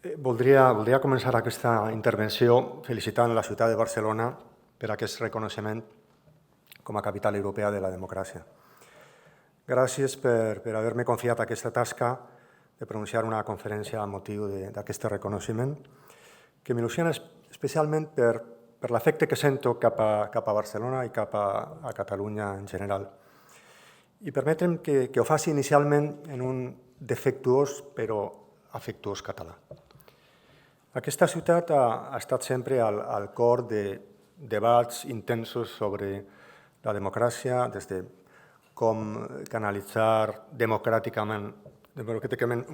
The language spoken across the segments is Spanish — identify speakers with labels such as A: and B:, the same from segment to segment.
A: Voldria començar aquesta intervenció felicitant la ciutat de Barcelona per aquest reconeixement com a capital europea de la democràcia. Gràcies per haver-me confiat aquesta tasca de pronunciar una conferència amb motiu d'aquest reconeixement, que m'il·lusiona especialment per l'afecte que sento cap a Barcelona i cap a Catalunya en general. I permetre'm que ho faci inicialment en un defectuós però afectuós català. Aquesta ciutat ha estat sempre al cor de debats intensos sobre la democràcia, des de com canalitzar democràticament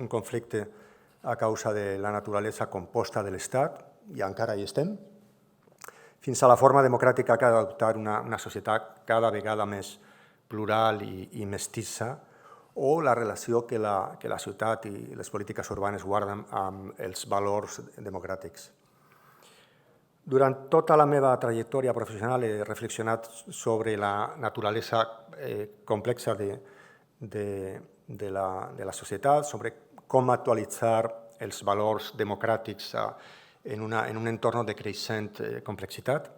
A: un conflicte a causa de la naturalesa composta de l'Estat, i encara hi estem, fins a la forma democràtica que ha d'adoptar una societat cada vegada més plural i mestissa, o la relació que la ciutat i les polítiques urbanes guarden amb els valors democràtics. Durant tota la meva trajectòria professional he reflexionat sobre la naturalesa complexa de la societat, sobre com actualitzar els valors democràtics en un entorn de creixent complexitat,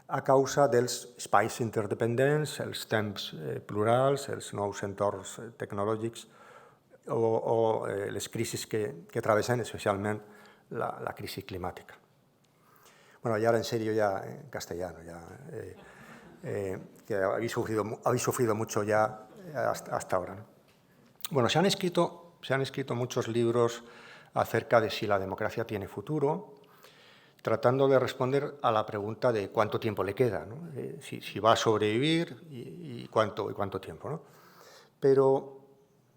A: a causa dels espais interdependents, els temps plurals, els nous entorns tecnològics o les crisis que travessen, especialment la crisi climàtica. Bueno, y ahora en serio ya en castellano, que habéis sufrido mucho ya hasta ahora, ¿no? Bueno, se han escrito muchos libros acerca de si la democracia tiene futuro, tratando de responder a la pregunta de cuánto tiempo le queda, ¿no? Si va a sobrevivir y cuánto tiempo, ¿no? Pero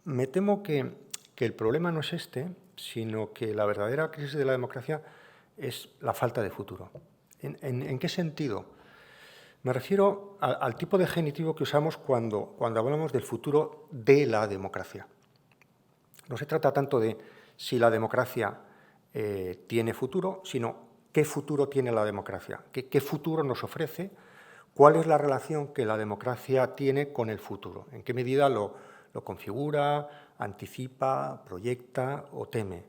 A: me temo que el problema no es este, sino que la verdadera crisis de la democracia es la falta de futuro. ¿En qué sentido? Me refiero al tipo de genitivo que usamos cuando hablamos del futuro de la democracia. No se trata tanto de si la democracia tiene futuro, sino qué futuro tiene la democracia, qué futuro nos ofrece, cuál es la relación que la democracia tiene con el futuro, en qué medida lo configura, anticipa, proyecta o teme,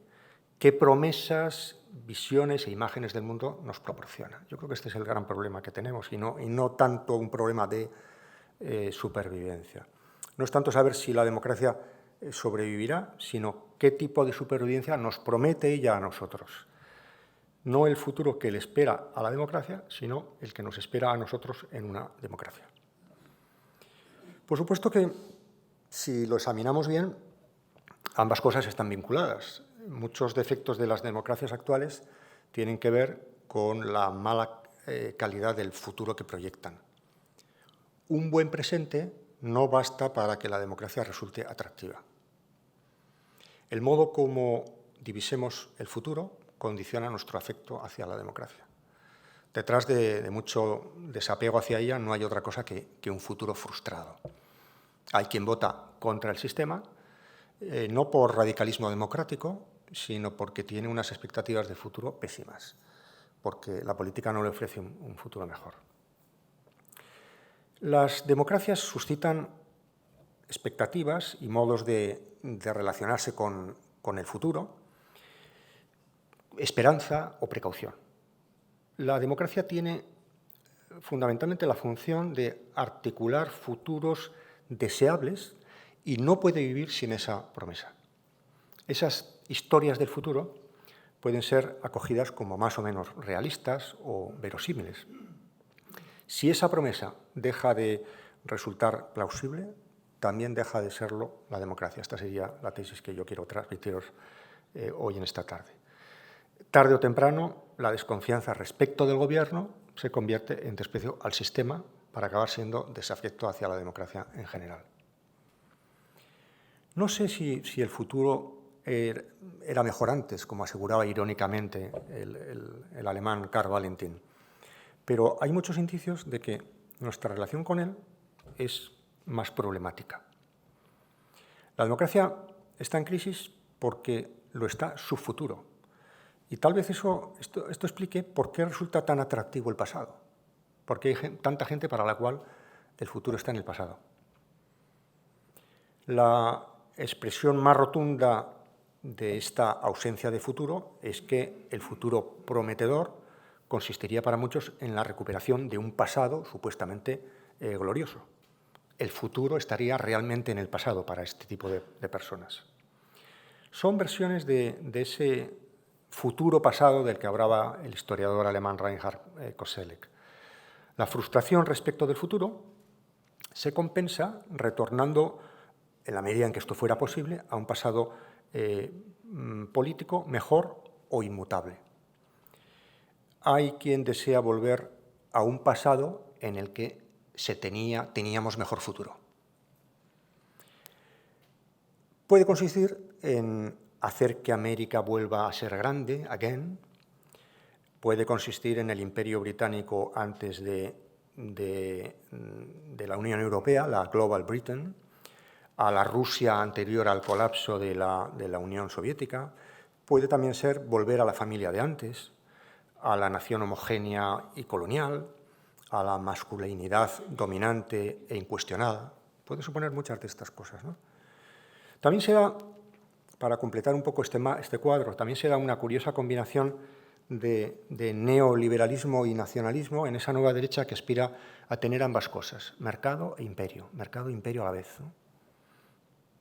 A: qué promesas, visiones e imágenes del mundo nos proporciona. Yo creo que este es el gran problema que tenemos y no tanto un problema de supervivencia. No es tanto saber si la democracia sobrevivirá, sino qué tipo de supervivencia nos promete ella a nosotros. No el futuro que le espera a la democracia, sino el que nos espera a nosotros en una democracia. Por supuesto que, si lo examinamos bien, ambas cosas están vinculadas. Muchos defectos de las democracias actuales tienen que ver con la mala calidad del futuro que proyectan. Un buen presente no basta para que la democracia resulte atractiva. El modo como divisemos el futuro condiciona nuestro afecto hacia la democracia. Detrás de mucho desapego hacia ella no hay otra cosa que un futuro frustrado. Hay quien vota contra el sistema, no por radicalismo democrático, sino porque tiene unas expectativas de futuro pésimas, porque la política no le ofrece un futuro mejor. Las democracias suscitan expectativas y modos de relacionarse con el futuro, esperanza o precaución. La democracia tiene fundamentalmente la función de articular futuros deseables y no puede vivir sin esa promesa. Esas historias del futuro pueden ser acogidas como más o menos realistas o verosímiles. Si esa promesa deja de resultar plausible, también deja de serlo la democracia. Esta sería la tesis que yo quiero transmitiros hoy en esta tarde. Tarde o temprano, la desconfianza respecto del gobierno se convierte en desprecio al sistema para acabar siendo desafecto hacia la democracia en general. No sé si el futuro era mejor antes, como aseguraba irónicamente el alemán Karl Valentin, pero hay muchos indicios de que nuestra relación con él es más problemática. La democracia está en crisis porque lo está su futuro. Y tal vez esto explique por qué resulta tan atractivo el pasado, por qué hay tanta gente para la cual el futuro está en el pasado. La expresión más rotunda de esta ausencia de futuro es que el futuro prometedor consistiría para muchos en la recuperación de un pasado supuestamente glorioso. El futuro estaría realmente en el pasado para este tipo de personas. Son versiones de ese futuro pasado del que hablaba el historiador alemán Reinhard Koselleck. La frustración respecto del futuro se compensa retornando, en la medida en que esto fuera posible, a un pasado político mejor o inmutable. Hay quien desea volver a un pasado en el que teníamos mejor futuro. Puede consistir en hacer que América vuelva a ser grande, again. Puede consistir en el Imperio Británico antes de la Unión Europea, la Global Britain, a la Rusia anterior al colapso de la Unión Soviética. Puede también ser volver a la familia de antes, a la nación homogénea y colonial, a la masculinidad dominante e incuestionada. Puede suponer muchas de estas cosas, ¿no? También se da, para completar un poco este cuadro, también se da una curiosa combinación de neoliberalismo y nacionalismo en esa nueva derecha que aspira a tener ambas cosas, mercado e imperio a la vez, ¿no?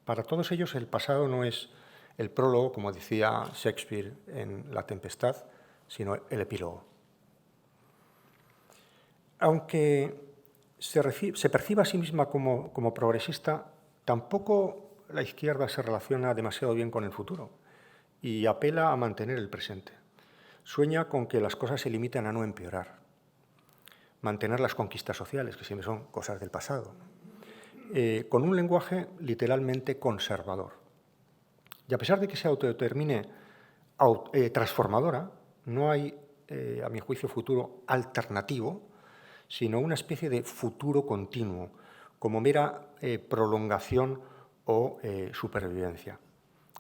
A: Para todos ellos el pasado no es el prólogo, como decía Shakespeare en La Tempestad, sino el epílogo. Aunque se perciba a sí misma como progresista, tampoco la izquierda se relaciona demasiado bien con el futuro y apela a mantener el presente. Sueña con que las cosas se limiten a no empeorar, mantener las conquistas sociales, que siempre son cosas del pasado, con un lenguaje literalmente conservador. Y a pesar de que se autodetermine transformadora, no hay, a mi juicio, futuro alternativo, sino una especie de futuro continuo, como mera prolongación o supervivencia.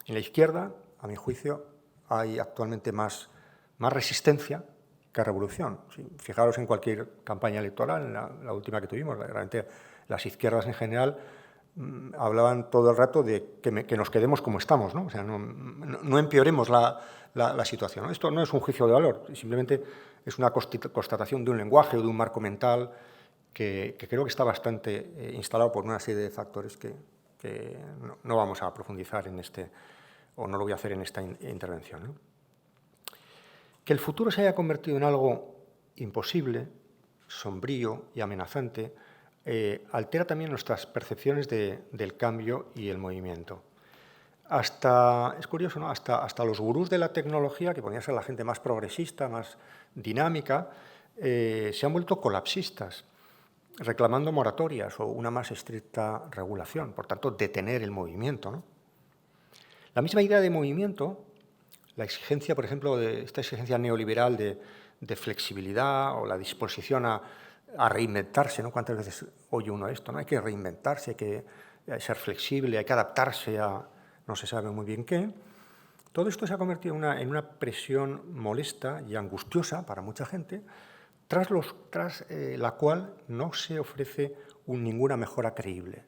A: En la izquierda, a mi juicio, hay actualmente más resistencia que revolución. Fijaros en cualquier campaña electoral, la última que tuvimos, realmente las izquierdas en general hablaban todo el rato de que nos quedemos como estamos, ¿no? O sea, no empeoremos la situación, ¿no? Esto no es un juicio de valor, simplemente es una constatación de un lenguaje o de un marco mental que creo que está bastante instalado por una serie de factores que no vamos a profundizar o no lo voy a hacer en esta intervención, ¿no? Que el futuro se haya convertido en algo imposible, sombrío y amenazante, altera también nuestras percepciones del cambio y el movimiento. Es curioso, ¿no? Hasta los gurús de la tecnología, que podían ser la gente más progresista, más dinámica, se han vuelto colapsistas, reclamando moratorias o una más estricta regulación, por tanto, detener el movimiento, ¿no? La misma idea de movimiento, la exigencia, por ejemplo, de esta exigencia neoliberal de flexibilidad o la disposición a reinventarse, ¿no? ¿Cuántas veces oye uno esto, ¿no? Hay que reinventarse, hay que ser flexible, hay que adaptarse a no se sabe muy bien qué. Todo esto se ha convertido en una presión molesta y angustiosa para mucha gente, tras la cual no se ofrece ninguna mejora creíble.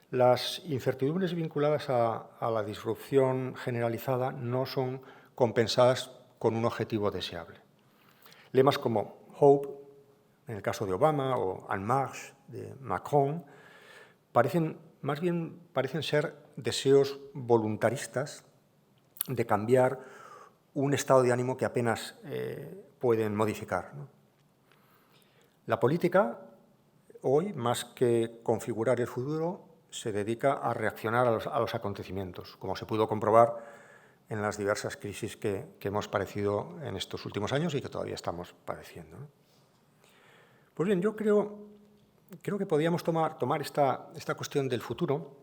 A: Las incertidumbres vinculadas a la disrupción generalizada no son compensadas con un objetivo deseable. Lemas como Hope, en el caso de Obama, o En Marche, de Macron, parecen ser deseos voluntaristas de cambiar un estado de ánimo que apenas pueden modificar, ¿no? La política, hoy, más que configurar el futuro, se dedica a reaccionar a los acontecimientos, como se pudo comprobar en las diversas crisis que hemos padecido en estos últimos años y que todavía estamos padeciendo, ¿no? Pues bien, yo creo que podríamos tomar esta cuestión del futuro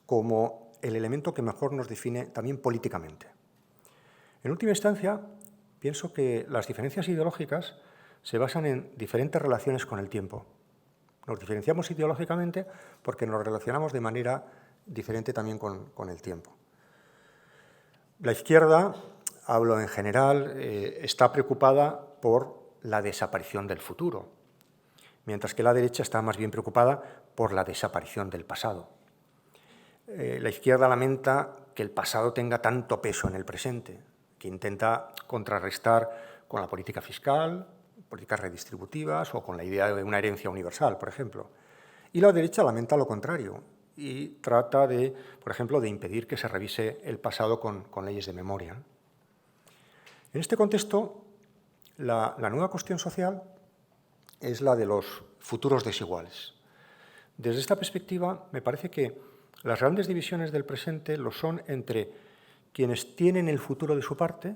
A: como el elemento que mejor nos define también políticamente. En última instancia, pienso que las diferencias ideológicas se basan en diferentes relaciones con el tiempo. Nos diferenciamos ideológicamente porque nos relacionamos de manera diferente también con el tiempo. La izquierda, hablo en general, está preocupada por la desaparición del futuro, mientras que la derecha está más bien preocupada por la desaparición del pasado. La izquierda lamenta que el pasado tenga tanto peso en el presente, que intenta contrarrestar con la política fiscal, políticas redistributivas o con la idea de una herencia universal, por ejemplo. Y la derecha lamenta lo contrario y trata de, por ejemplo, de impedir que se revise el pasado con leyes de memoria. En este contexto, la nueva cuestión social es la de los futuros desiguales. Desde esta perspectiva, me parece que las grandes divisiones del presente lo son entre quienes tienen el futuro de su parte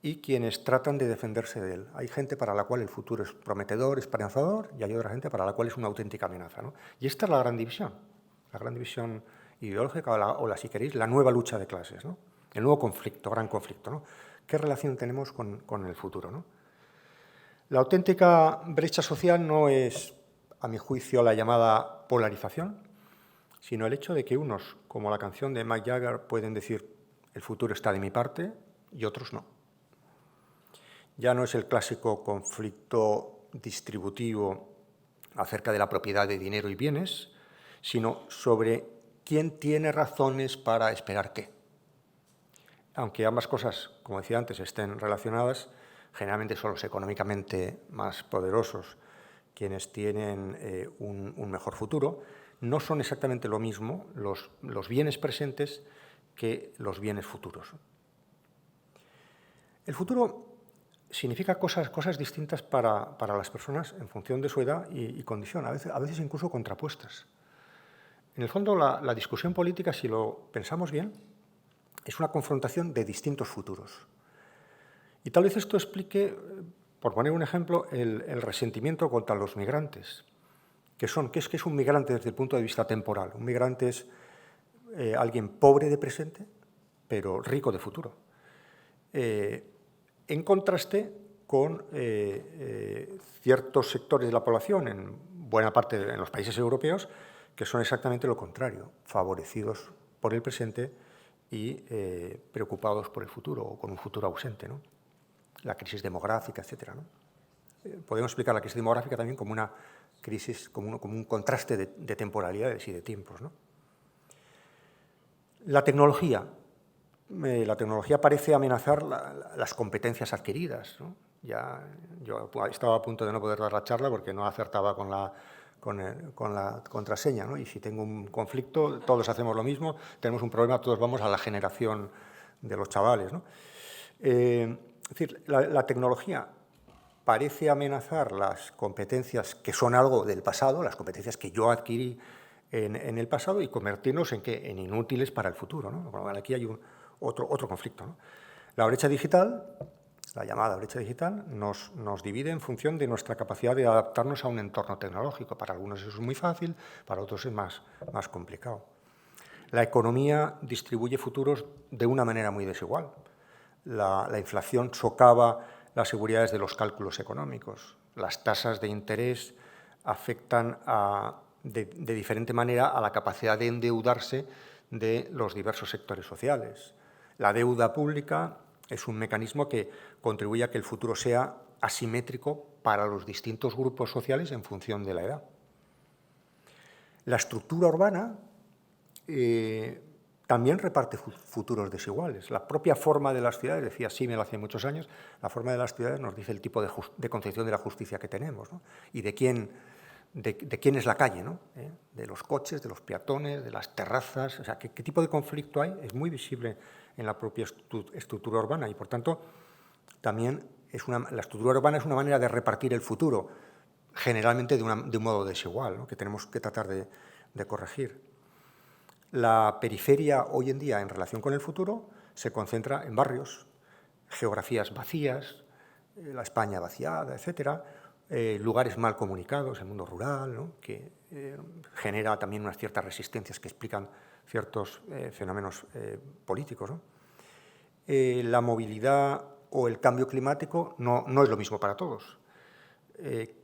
A: y quienes tratan de defenderse de él. Hay gente para la cual el futuro es prometedor, esperanzador, y hay otra gente para la cual es una auténtica amenaza, ¿no? Y esta es la gran división ideológica o si queréis, la nueva lucha de clases, ¿no? El nuevo conflicto, gran conflicto, ¿no? ¿Qué relación tenemos con el futuro, ¿no? La auténtica brecha social no es, a mi juicio, la llamada polarización, sino el hecho de que unos, como la canción de Mick Jagger, pueden decir el futuro está de mi parte y otros no. Ya no es el clásico conflicto distributivo acerca de la propiedad de dinero y bienes, sino sobre quién tiene razones para esperar qué. Aunque ambas cosas, como decía antes, estén relacionadas, generalmente son los económicamente más poderosos quienes tienen un mejor futuro. No son exactamente lo mismo los bienes presentes que los bienes futuros. El futuro significa cosas distintas para las personas en función de su edad y condición, a veces incluso contrapuestas. En el fondo, la discusión política, si lo pensamos bien, es una confrontación de distintos futuros. Y tal vez esto explique, por poner un ejemplo, el resentimiento contra los migrantes. ¿Qué es un migrante desde el punto de vista temporal? Un migrante es alguien pobre de presente, pero rico de futuro. En contraste con ciertos sectores de la población, en buena parte en los países europeos, que son exactamente lo contrario, favorecidos por el presente y preocupados por el futuro o con un futuro ausente, ¿no? La crisis demográfica, etc., ¿no? Podemos explicar la crisis demográfica también como una crisis, como un contraste de temporalidades y de tiempos, ¿no? La tecnología parece amenazar las competencias adquiridas, ¿no? Yo estaba a punto de no poder dar la charla porque no acertaba con la contraseña, ¿no? Y si tengo un conflicto, todos hacemos lo mismo, tenemos un problema, todos vamos a la generación de los chavales, ¿no? Es decir, la tecnología parece amenazar las competencias que son algo del pasado, las competencias que yo adquirí en el pasado y convertirnos en inútiles para el futuro, ¿no? Bueno, aquí hay otro conflicto, ¿no? La brecha digital, la llamada brecha digital, nos divide en función de nuestra capacidad de adaptarnos a un entorno tecnológico. Para algunos eso es muy fácil, para otros es más complicado. La economía distribuye futuros de una manera muy desigual. La inflación socava las seguridades de los cálculos económicos. Las tasas de interés afectan de diferente manera a la capacidad de endeudarse de los diversos sectores sociales. La deuda pública es un mecanismo que contribuye a que el futuro sea asimétrico para los distintos grupos sociales en función de la edad. La estructura urbana también reparte futuros desiguales. La propia forma de las ciudades, decía Simmel hace muchos años, la forma de las ciudades nos dice el tipo de concepción de la justicia que tenemos, ¿no? Y de quién es la calle, ¿no? De los coches, de los peatones, de las terrazas. O sea, ¿qué tipo de conflicto hay? Es muy visible en la propia estructura urbana y, por tanto, también la estructura urbana es una manera de repartir el futuro, generalmente de un modo desigual, ¿no? Que tenemos que tratar de corregir. La periferia hoy en día en relación con el futuro se concentra en barrios, geografías vacías, la España vaciada, etcétera, lugares mal comunicados, el mundo rural, ¿no? Que genera también unas ciertas resistencias que explican ciertos fenómenos políticos, ¿no? La movilidad o el cambio climático no es lo mismo para todos.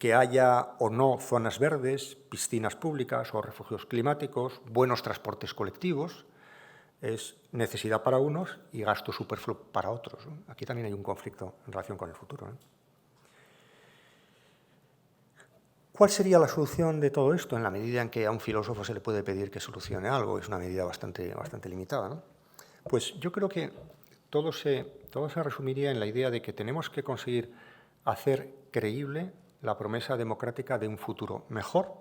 A: Que haya o no zonas verdes, piscinas públicas o refugios climáticos, buenos transportes colectivos, es necesidad para unos y gasto superfluo para otros, ¿no? Aquí también hay un conflicto en relación con el futuro, ¿no? ¿Cuál sería la solución de todo esto? En la medida en que a un filósofo se le puede pedir que solucione algo, es una medida bastante limitada, ¿no? Pues yo creo que todo se resumiría en la idea de que tenemos que conseguir hacer creíble la promesa democrática de un futuro mejor,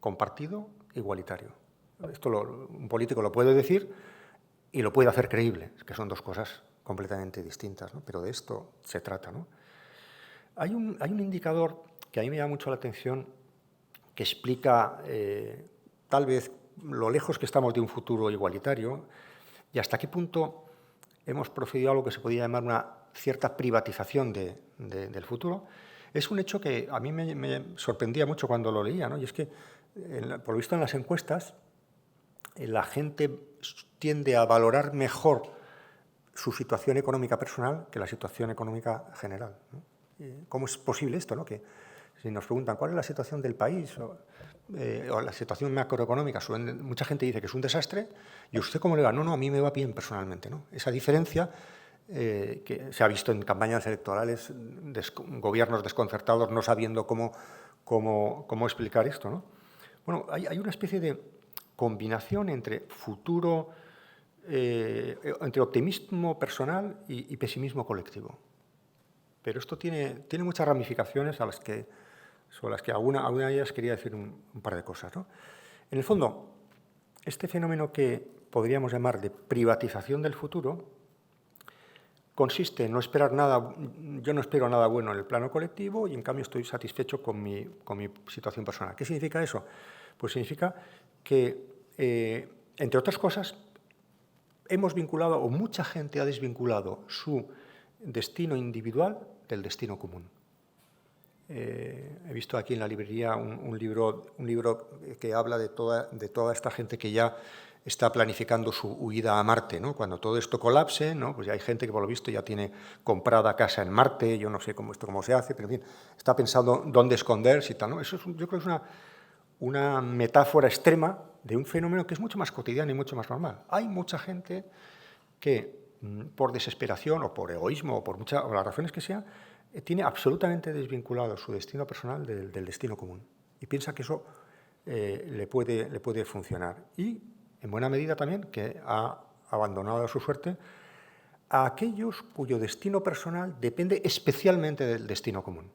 A: compartido, igualitario. Esto un político lo puede decir y lo puede hacer creíble, que son dos cosas completamente distintas, ¿no? Pero de esto se trata, ¿no? Hay un indicador que a mí me llama mucho la atención que explica tal vez lo lejos que estamos de un futuro igualitario y hasta qué punto hemos procedido a algo que se podría llamar una cierta privatización del futuro. Es un hecho que a mí me sorprendía mucho cuando lo leía, ¿no? Y es que, por lo visto en las encuestas, la gente tiende a valorar mejor su situación económica personal que la situación económica general, ¿no? ¿Cómo es posible esto, ¿no? Que si nos preguntan cuál es la situación del país o la situación macroeconómica, mucha gente dice que es un desastre, y usted cómo le va. No, no, a mí me va bien personalmente, ¿no? Esa diferencia que se ha visto en campañas electorales, gobiernos desconcertados no sabiendo cómo explicar esto, ¿no? Bueno, hay una especie de combinación entre futuro, entre optimismo personal y pesimismo colectivo. Pero esto tiene muchas ramificaciones sobre las que alguna de ellas quería decir un par de cosas, ¿no? En el fondo, este fenómeno que podríamos llamar de privatización del futuro consiste en no esperar nada. Yo no espero nada bueno en el plano colectivo y, en cambio, estoy satisfecho con mi situación personal. ¿Qué significa eso? Pues significa que, entre otras cosas, hemos vinculado, o mucha gente ha desvinculado, su destino individual del destino común. He visto aquí en la librería un libro que habla de toda esta gente que ya está planificando su huida a Marte, ¿no? Cuando todo esto colapse, ¿no? Pues ya hay gente que, por lo visto, ya tiene comprada casa en Marte. Yo no sé cómo se hace, pero en fin, está pensando dónde esconderse y tal, ¿no? Eso yo creo que es una metáfora extrema de un fenómeno que es mucho más cotidiano y mucho más normal. Hay mucha gente que, por desesperación o por egoísmo o por las razones que sea, tiene absolutamente desvinculado su destino personal del destino común y piensa que eso le puede funcionar. Y, en buena medida también, que ha abandonado a su suerte a aquellos cuyo destino personal depende especialmente del destino común.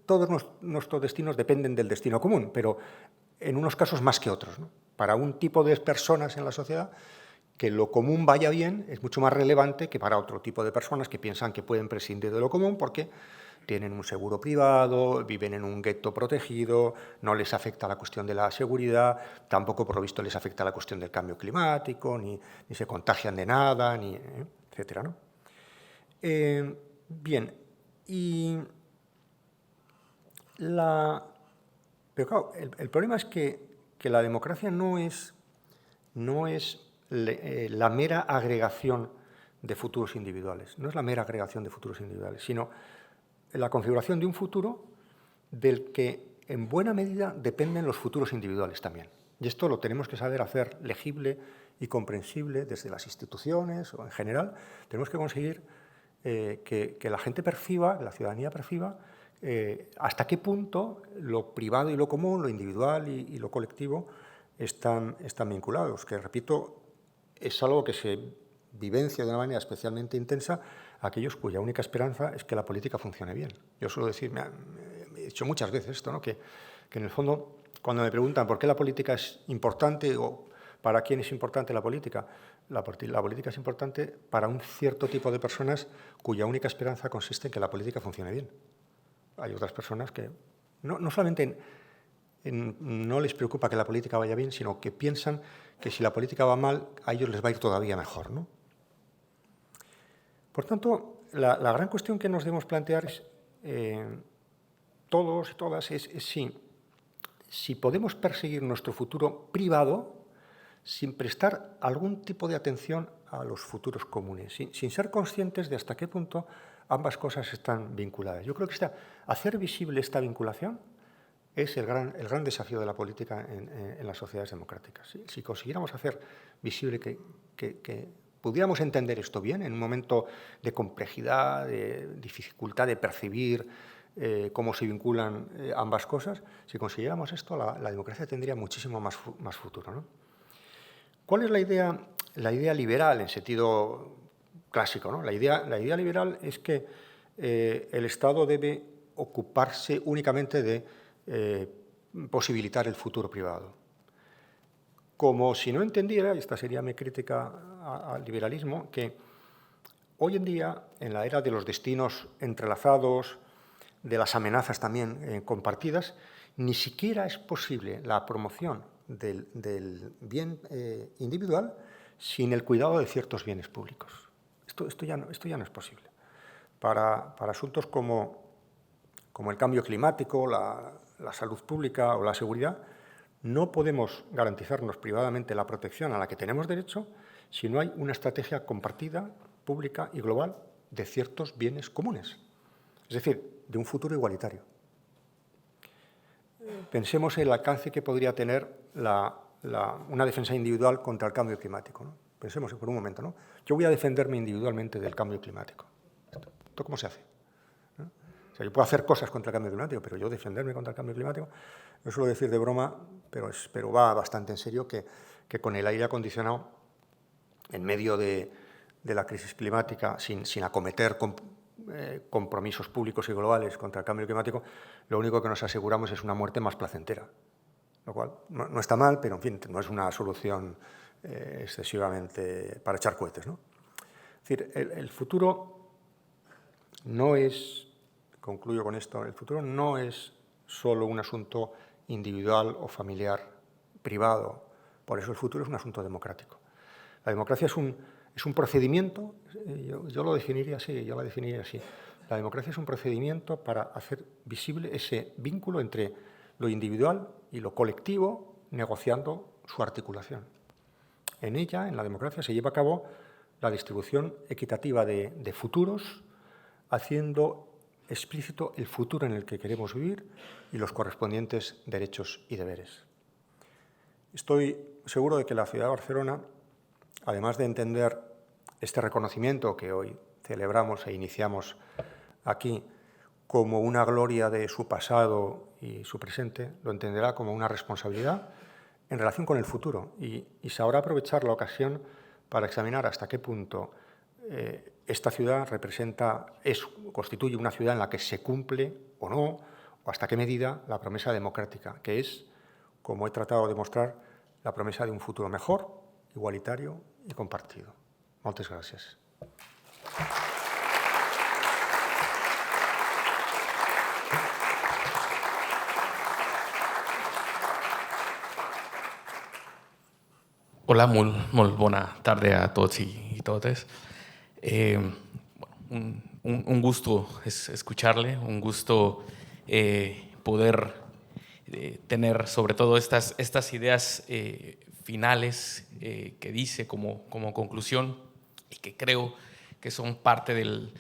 A: Todos nuestros destinos dependen del destino común, pero en unos casos más que otros, ¿no? Para un tipo de personas en la sociedad, que lo común vaya bien es mucho más relevante que para otro tipo de personas que piensan que pueden prescindir de lo común porque tienen un seguro privado, viven en un gueto protegido, no les afecta la cuestión de la seguridad, tampoco, por lo visto, les afecta la cuestión del cambio climático, ni se contagian de nada, etcétera, ¿no? Bien, pero claro, el problema es que la democracia no es la mera agregación de futuros individuales, no es la mera agregación de futuros individuales, sino la configuración de un futuro del que en buena medida dependen los futuros individuales también. Y esto lo tenemos que saber hacer legible y comprensible desde las instituciones o en general. Tenemos que conseguir que la gente perciba, la ciudadanía perciba, hasta qué punto lo privado y lo común, lo individual y lo colectivo están vinculados, que, repito, es algo que se vivencia de una manera especialmente intensa a aquellos cuya única esperanza es que la política funcione bien. Yo suelo decir, he dicho muchas veces esto, ¿no? que en el fondo, cuando me preguntan por qué la política es importante o para quién es importante la política es importante para un cierto tipo de personas cuya única esperanza consiste en que la política funcione bien. Hay otras personas que no solamente no les preocupa que la política vaya bien, sino que piensan que si la política va mal, a ellos les va a ir todavía mejor, ¿no? Por tanto, la gran cuestión que nos debemos plantear es, todos y todas, es si podemos perseguir nuestro futuro privado sin prestar algún tipo de atención a los futuros comunes, sin ser conscientes de hasta qué punto ambas cosas están vinculadas. Yo creo que hacer visible esta vinculación es el gran desafío de la política en las sociedades democráticas. Si consiguiéramos hacer visible que pudiéramos entender esto bien en un momento de complejidad, de dificultad de percibir cómo se vinculan ambas cosas, si consiguiéramos esto, la democracia tendría muchísimo más futuro, ¿no? ¿Cuál es la idea la idea liberal en sentido clásico, ¿no? La idea liberal es que el Estado debe ocuparse únicamente de posibilitar el futuro privado. Como si no entendiera, y esta sería mi crítica al liberalismo, que hoy en día, en la era de los destinos entrelazados, de las amenazas también compartidas, ni siquiera es posible la promoción del bien individual sin el cuidado de ciertos bienes públicos. Esto ya no es posible. Para asuntos como el cambio climático, la salud pública o la seguridad, no podemos garantizarnos privadamente la protección a la que tenemos derecho si no hay una estrategia compartida, pública y global de ciertos bienes comunes. Es decir, de un futuro igualitario. Pensemos en el alcance que podría tener una defensa individual contra el cambio climático, ¿no? Pensemos por un momento, ¿no? Yo voy a defenderme individualmente del cambio climático. ¿Esto cómo se hace? ¿No? O sea, yo puedo hacer cosas contra el cambio climático, pero yo defenderme contra el cambio climático, yo suelo decir de broma, pero va bastante en serio, que con el aire acondicionado, en medio de la crisis climática, sin acometer compromisos públicos y globales contra el cambio climático, lo único que nos aseguramos es una muerte más placentera. Lo cual no está mal, pero en fin, no es una solución excesivamente para echar cohetes, ¿no? Es decir, el futuro no es, concluyo con esto, el futuro no es solo un asunto individual o familiar, privado. Por eso el futuro es un asunto democrático. La democracia es un procedimiento, yo lo definiría así, La democracia es un procedimiento para hacer visible ese vínculo entre lo individual y lo colectivo, negociando su articulación. En ella, en la democracia, se lleva a cabo la distribución equitativa de futuros, haciendo explícito el futuro en el que queremos vivir y los correspondientes derechos y deberes. Estoy seguro de que la ciudad de Barcelona, además de entender este reconocimiento que hoy celebramos e iniciamos aquí como una gloria de su pasado y su presente, lo entenderá como una responsabilidad en relación con el futuro y sabrá aprovechar la ocasión para examinar hasta qué punto esta ciudad constituye una ciudad en la que se cumple o no, o hasta qué medida la promesa democrática, que es, como he tratado de demostrar, la promesa de un futuro mejor, igualitario y compartido. Muchas gracias.
B: Hola, molt bona tarda a tots y totes. Un gusto escucharle, un gusto poder tener sobre todo estas ideas finales que dice como conclusión y que creo que son parte del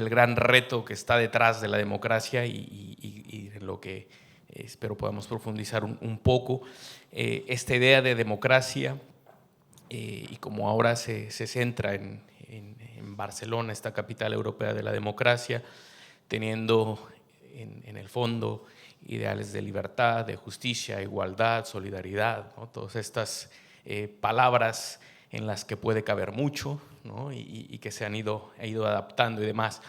B: gran reto que está detrás de la democracia y de lo que espero podamos profundizar un poco. Esta idea de democracia y como ahora se centra en Barcelona, esta capital europea de la democracia, teniendo en el fondo ideales de libertad, de justicia, igualdad, solidaridad, ¿no? Todas estas palabras en las que puede caber mucho, ¿no? y que se han ido adaptando y demás.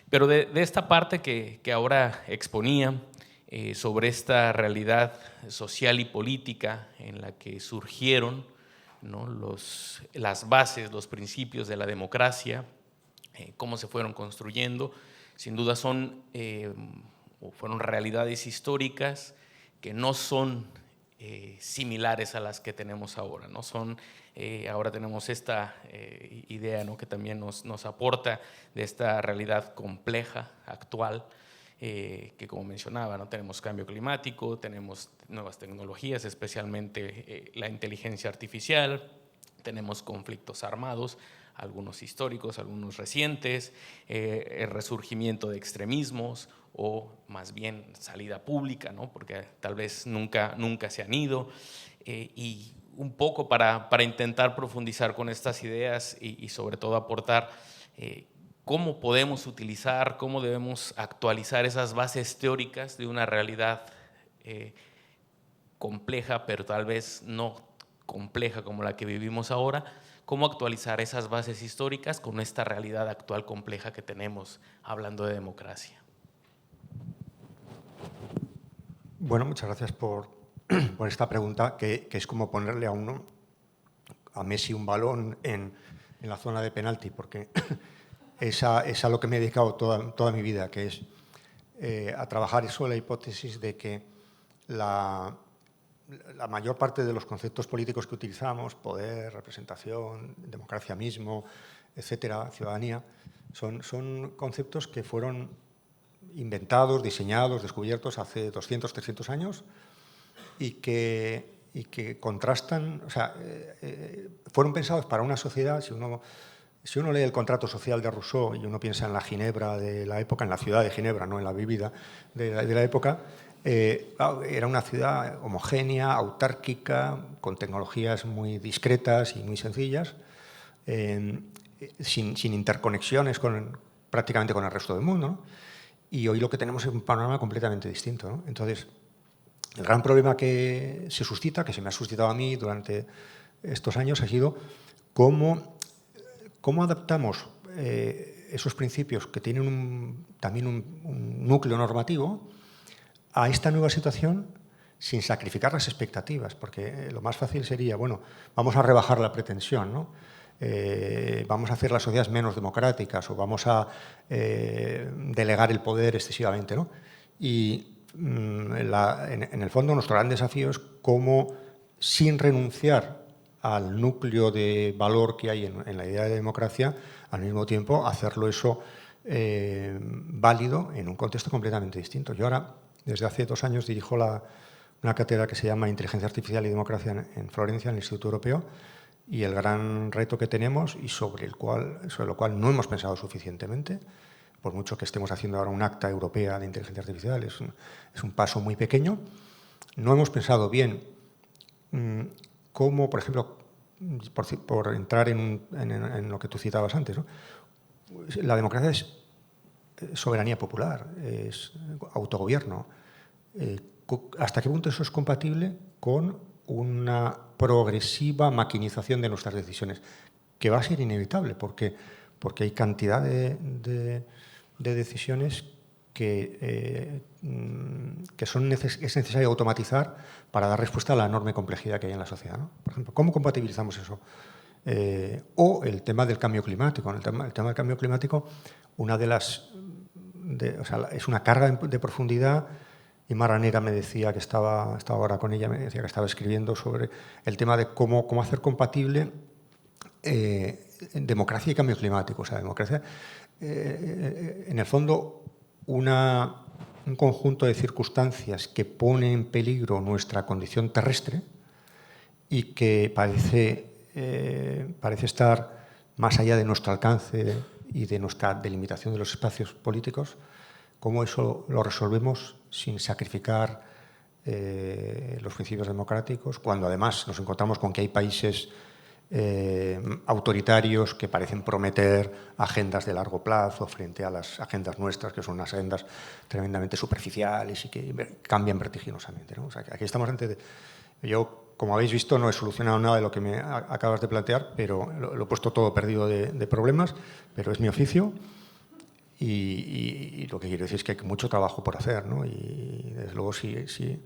B: Pero de esta parte que ahora exponía sobre esta realidad social y política en la que surgieron, ¿no? las bases, los principios de la democracia, cómo se fueron construyendo, sin duda fueron realidades históricas que no son similares a las que tenemos ahora, ¿no? Ahora tenemos esta idea, ¿no? que también nos aporta de esta realidad compleja, actual, que como mencionaba, ¿no? Tenemos cambio climático, tenemos nuevas tecnologías, especialmente la inteligencia artificial, tenemos conflictos armados, algunos históricos, algunos recientes, el resurgimiento de extremismos o más bien salida pública, ¿no? porque tal vez nunca se han ido, y un poco para intentar profundizar con estas ideas y sobre todo aportar cómo podemos utilizar, cómo debemos actualizar esas bases teóricas de una realidad compleja, pero tal vez no compleja como la que vivimos ahora, cómo actualizar esas bases históricas con esta realidad actual compleja que tenemos hablando de democracia.
A: Bueno, muchas gracias por esta pregunta, que es como ponerle a Messi un balón en la zona de penalti, porque es a lo que me he dedicado toda mi vida, que es a trabajar eso, la hipótesis de que la mayor parte de los conceptos políticos que utilizamos, poder, representación, democracia mismo, etcétera, ciudadanía, son conceptos que fueron inventados, diseñados, descubiertos hace 200, 300 años y que contrastan, o sea, fueron pensados para una sociedad. Si uno lee el contrato social de Rousseau y uno piensa en la Ginebra de la época, en la ciudad de Ginebra, no en la vivida de la época, era una ciudad homogénea, autárquica, con tecnologías muy discretas y muy sencillas, sin interconexiones prácticamente con el resto del mundo, ¿no? Y hoy lo que tenemos es un panorama completamente distinto, ¿no? Entonces, el gran problema que se suscita, que se me ha suscitado a mí durante estos años, ha sido cómo adaptamos esos principios que tienen también un núcleo normativo a esta nueva situación sin sacrificar las expectativas, porque lo más fácil sería, bueno, vamos a rebajar la pretensión, ¿no? Vamos a hacer las sociedades menos democráticas o vamos a delegar el poder excesivamente, ¿no? Y en el fondo nuestro gran desafío es cómo, sin renunciar al núcleo de valor que hay en la idea de democracia, al mismo tiempo hacerlo eso válido en un contexto completamente distinto. Yo ahora, desde hace 2 años, dirijo una cátedra que se llama Inteligencia Artificial y Democracia en Florencia, en el Instituto Europeo, y el gran reto que tenemos y sobre lo cual no hemos pensado suficientemente, por mucho que estemos haciendo ahora un acta europea de inteligencia artificial, es un paso muy pequeño. No hemos pensado bien cómo, por ejemplo, por entrar en lo que tú citabas antes, ¿no? La democracia es soberanía popular, es autogobierno. ¿Hasta qué punto eso es compatible con una progresiva maquinización de nuestras decisiones? Que va a ser inevitable, porque hay cantidad de decisiones que es necesario automatizar para dar respuesta a la enorme complejidad que hay en la sociedad, ¿no? Por ejemplo, ¿cómo compatibilizamos eso? O el tema del cambio climático. El tema del cambio climático, es una carga de profundidad. Y Maranera me decía que estaba ahora con ella, me decía que estaba escribiendo sobre el tema de cómo hacer compatible democracia y cambio climático. O sea, democracia, en el fondo, un conjunto de circunstancias que pone en peligro nuestra condición terrestre y que parece estar más allá de nuestro alcance y de nuestra delimitación de los espacios políticos. ¿Cómo eso lo resolvemos sin sacrificar los principios democráticos, cuando además nos encontramos con que hay países autoritarios que parecen prometer agendas de largo plazo frente a las agendas nuestras, que son unas agendas tremendamente superficiales y que cambian vertiginosamente, ¿no? O sea, que aquí estamos ante... Yo, como habéis visto, no he solucionado nada de lo que me acabas de plantear, pero lo he puesto todo perdido de problemas, pero es mi oficio. Y lo que quiero decir es que hay mucho trabajo por hacer, ¿no? Y desde luego si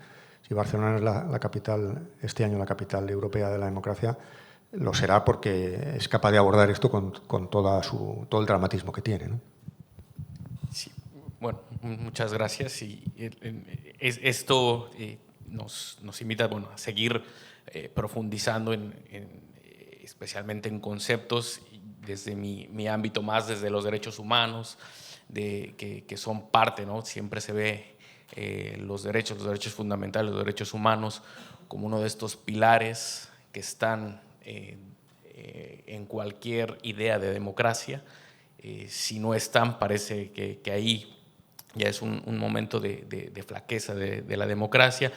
A: Barcelona es la capital, este año la capital europea de la democracia, lo será porque es capaz de abordar esto con todo el dramatismo que tiene, ¿no?
B: Sí, bueno, muchas gracias. Y esto nos invita, bueno, a seguir profundizando especialmente en conceptos desde mi ámbito más, desde los derechos humanos, que son parte, ¿no? Siempre se ve los derechos fundamentales, los derechos humanos, como uno de estos pilares que están en cualquier idea de democracia. Si no están, parece que ahí ya es un momento de flaqueza de la democracia,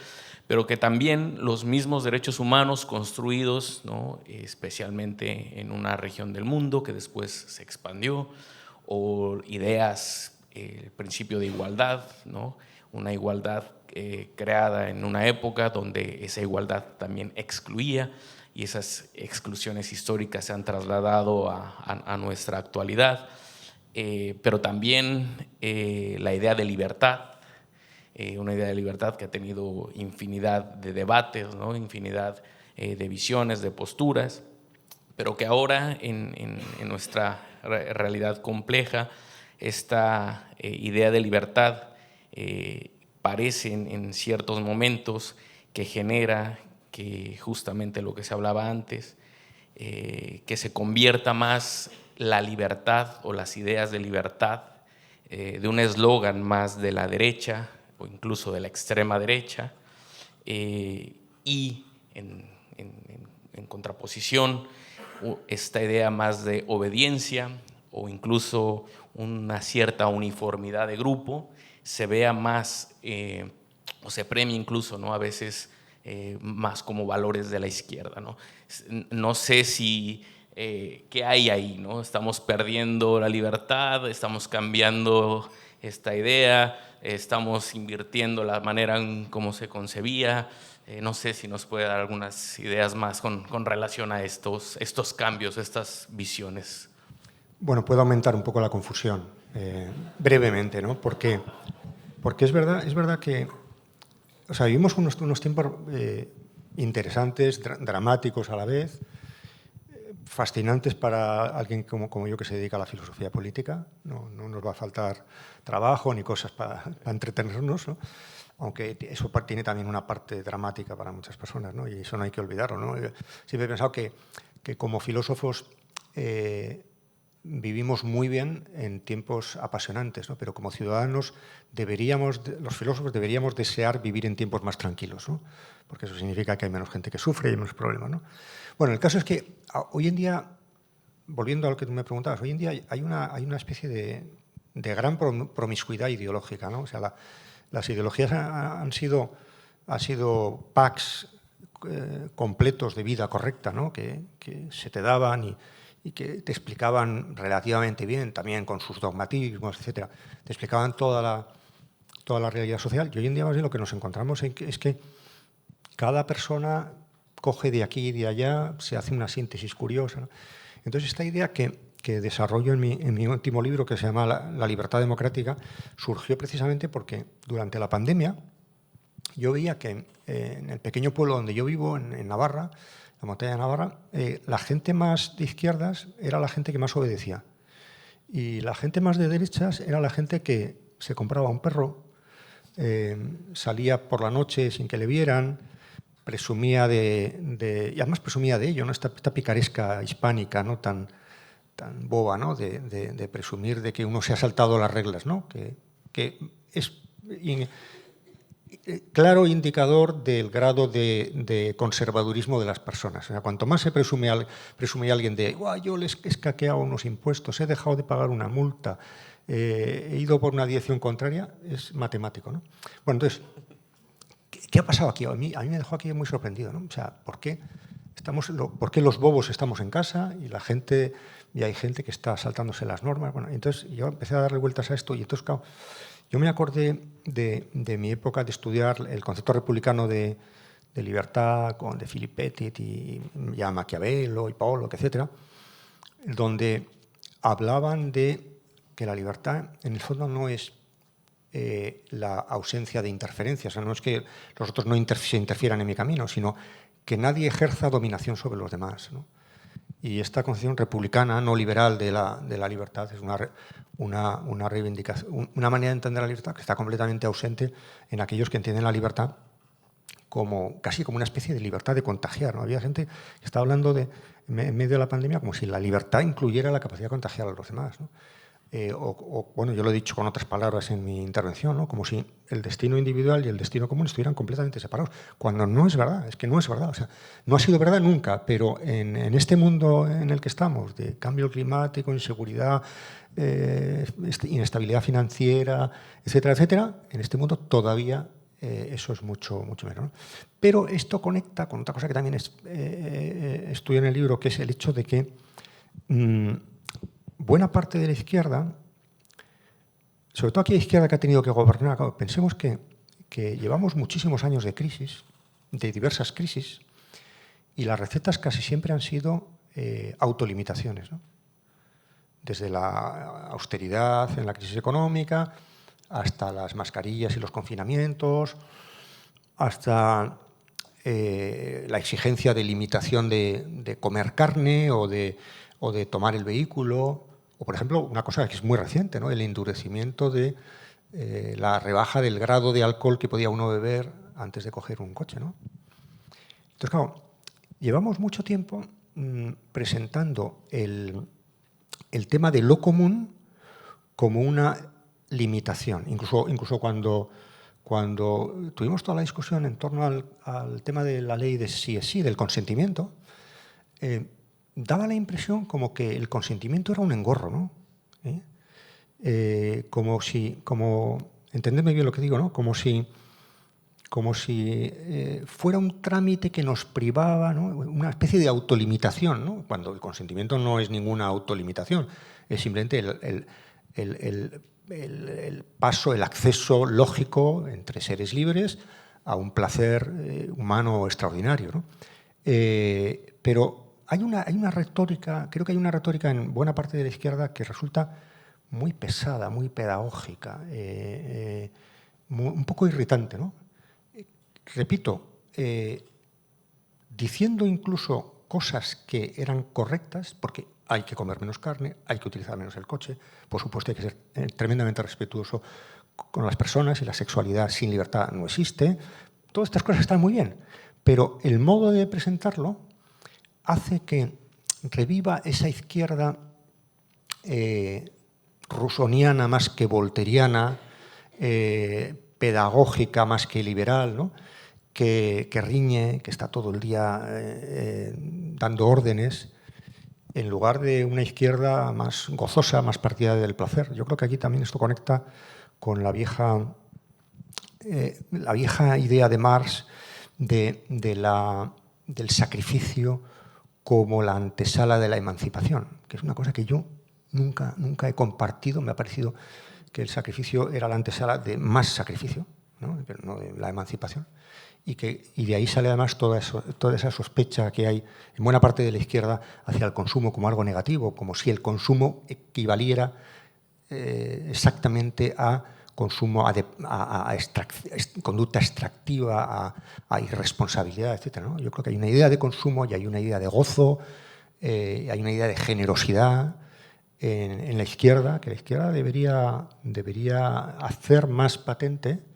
B: pero que también los mismos derechos humanos construidos, ¿no? Especialmente en una región del mundo que después se expandió, o ideas, el principio de igualdad, ¿no? Una igualdad creada en una época donde esa igualdad también excluía, y esas exclusiones históricas se han trasladado a nuestra actualidad, pero también la idea de libertad, una idea de libertad que ha tenido infinidad de debates, ¿no? Infinidad de visiones, de posturas, pero que ahora en nuestra realidad compleja, esta idea de libertad parece en ciertos momentos que genera que justamente lo que se hablaba antes, que se convierta más la libertad o las ideas de libertad de un eslogan más de la derecha o incluso de la extrema derecha, y en contraposición esta idea más de obediencia o incluso una cierta uniformidad de grupo se vea más o se premia incluso, ¿no? A veces más como valores de la izquierda, ¿no? No sé si qué hay ahí, ¿no? Estamos perdiendo la libertad, estamos cambiando esta idea, estamos invirtiendo la manera en cómo se concebía. No sé si nos puede dar algunas ideas más con relación a estos cambios, estas visiones.
A: Bueno, puedo aumentar un poco la confusión, brevemente, ¿no? Porque es verdad que, o sea, vivimos unos tiempos interesantes, dramáticos a la vez, fascinantes para alguien como yo que se dedica a la filosofía política. No nos va a faltar trabajo ni cosas para entretenernos, ¿no? Aunque eso tiene también una parte dramática para muchas personas, ¿no? Y eso no hay que olvidarlo, ¿no? Yo siempre he pensado que como filósofos vivimos muy bien en tiempos apasionantes, ¿no? Pero como ciudadanos los filósofos deberíamos desear vivir en tiempos más tranquilos, ¿no? Porque eso significa que hay menos gente que sufre y hay menos problemas, ¿no? Bueno, el caso es que hoy en día, volviendo a lo que tú me preguntabas, hoy en día hay una especie de gran promiscuidad ideológica, ¿no? O sea, las ideologías han sido packs completos de vida correcta, ¿no? que se te daban y que te explicaban relativamente bien, también con sus dogmatismos, etcétera. Te explicaban toda la realidad social. Y hoy en día más bien lo que nos encontramos es que cada persona coge de aquí y de allá, se hace una síntesis curiosa, ¿no? Entonces esta idea que desarrollo en mi último libro, que se llama La libertad democrática, surgió precisamente porque durante la pandemia yo veía que en el pequeño pueblo donde yo vivo, en Navarra, la montaña de Navarra, la gente más de izquierdas era la gente que más obedecía. Y la gente más de derechas era la gente que se compraba un perro, salía por la noche sin que le vieran, presumía y además presumía de ello, ¿no? Esta picaresca hispánica, ¿no? tan boba, ¿no? de presumir de que uno se ha saltado las reglas, ¿no? que es claro indicador del grado de conservadurismo de las personas. O sea, cuanto más se presume alguien de yo les he escaqueado unos impuestos, he dejado de pagar una multa, he ido por una dirección contraria, es matemático, ¿no? Bueno, entonces, ¿qué ha pasado aquí? A mí me dejó aquí muy sorprendido, ¿no? O sea, ¿por qué los bobos estamos en casa y hay gente que está saltándose las normas? Bueno, entonces yo empecé a darle vueltas a esto y entonces, claro, yo me acordé de mi época de estudiar el concepto republicano de libertad de Philip Pettit y ya Maquiavelo y Pollock, etcétera, donde hablaban de que la libertad en el fondo no es la ausencia de interferencia, o sea, no es que los otros se interfieran en mi camino, sino que nadie ejerza dominación sobre los demás, ¿no? Y esta concepción republicana, no liberal de la libertad, es una reivindicación, una manera de entender la libertad que está completamente ausente en aquellos que entienden la libertad casi como una especie de libertad de contagiar, ¿no? Había gente que estaba hablando en medio de la pandemia como si la libertad incluyera la capacidad de contagiar a los demás, ¿no? Bueno, yo lo he dicho con otras palabras en mi intervención, ¿no? Como si el destino individual y el destino común estuvieran completamente separados, cuando no es verdad, es que no es verdad. O sea, no ha sido verdad nunca, pero en este mundo en el que estamos, de cambio climático, inseguridad, inestabilidad financiera, etcétera, etcétera, en este mundo todavía eso es mucho, mucho menos, ¿no? Pero esto conecta con otra cosa que también estudio en el libro, que es el hecho de que buena parte de la izquierda, sobre todo aquella izquierda que ha tenido que gobernar, pensemos que llevamos muchísimos años de crisis, de diversas crisis, y las recetas casi siempre han sido autolimitaciones, ¿no? Desde la austeridad en la crisis económica hasta las mascarillas y los confinamientos, hasta la exigencia de limitación de comer carne o de tomar el vehículo, o por ejemplo, una cosa que es muy reciente, ¿no? El endurecimiento de la rebaja del grado de alcohol que podía uno beber antes de coger un coche, ¿no? Entonces, claro, llevamos mucho tiempo presentando el tema de lo común como una limitación. Incluso cuando tuvimos toda la discusión en torno al tema de la ley de sí es sí, del consentimiento, daba la impresión como que el consentimiento era un engorro, ¿no? Entendedme bien lo que digo, ¿no? Como si fuera un trámite que nos privaba, ¿no? Una especie de autolimitación, ¿no? Cuando el consentimiento no es ninguna autolimitación, es simplemente el paso, el acceso lógico entre seres libres a un placer humano extraordinario, ¿no? Pero hay una retórica, creo que hay una retórica en buena parte de la izquierda que resulta muy pesada, muy pedagógica, un poco irritante, ¿no? Repito, diciendo incluso cosas que eran correctas, porque hay que comer menos carne, hay que utilizar menos el coche, por supuesto hay que ser tremendamente respetuoso con las personas y la sexualidad sin libertad no existe. Todas estas cosas están muy bien, pero el modo de presentarlo hace que reviva esa izquierda rusoniana más que volteriana, pedagógica más que liberal, ¿no? que riñe, que está todo el día dando órdenes, en lugar de una izquierda más gozosa, más partidaria del placer. Yo creo que aquí también esto conecta con la vieja idea de Marx del sacrificio como la antesala de la emancipación, que es una cosa que yo nunca he compartido. Me ha parecido que el sacrificio era la antesala de más sacrificio, ¿no? Pero no de la emancipación. Y de ahí sale además toda esa sospecha que hay en buena parte de la izquierda hacia el consumo como algo negativo, como si el consumo equivaliera exactamente a consumo, a conducta extractiva, a irresponsabilidad, etc., ¿no? Yo creo que hay una idea de consumo y hay una idea de gozo, hay una idea de generosidad en la izquierda, que la izquierda debería hacer más patente,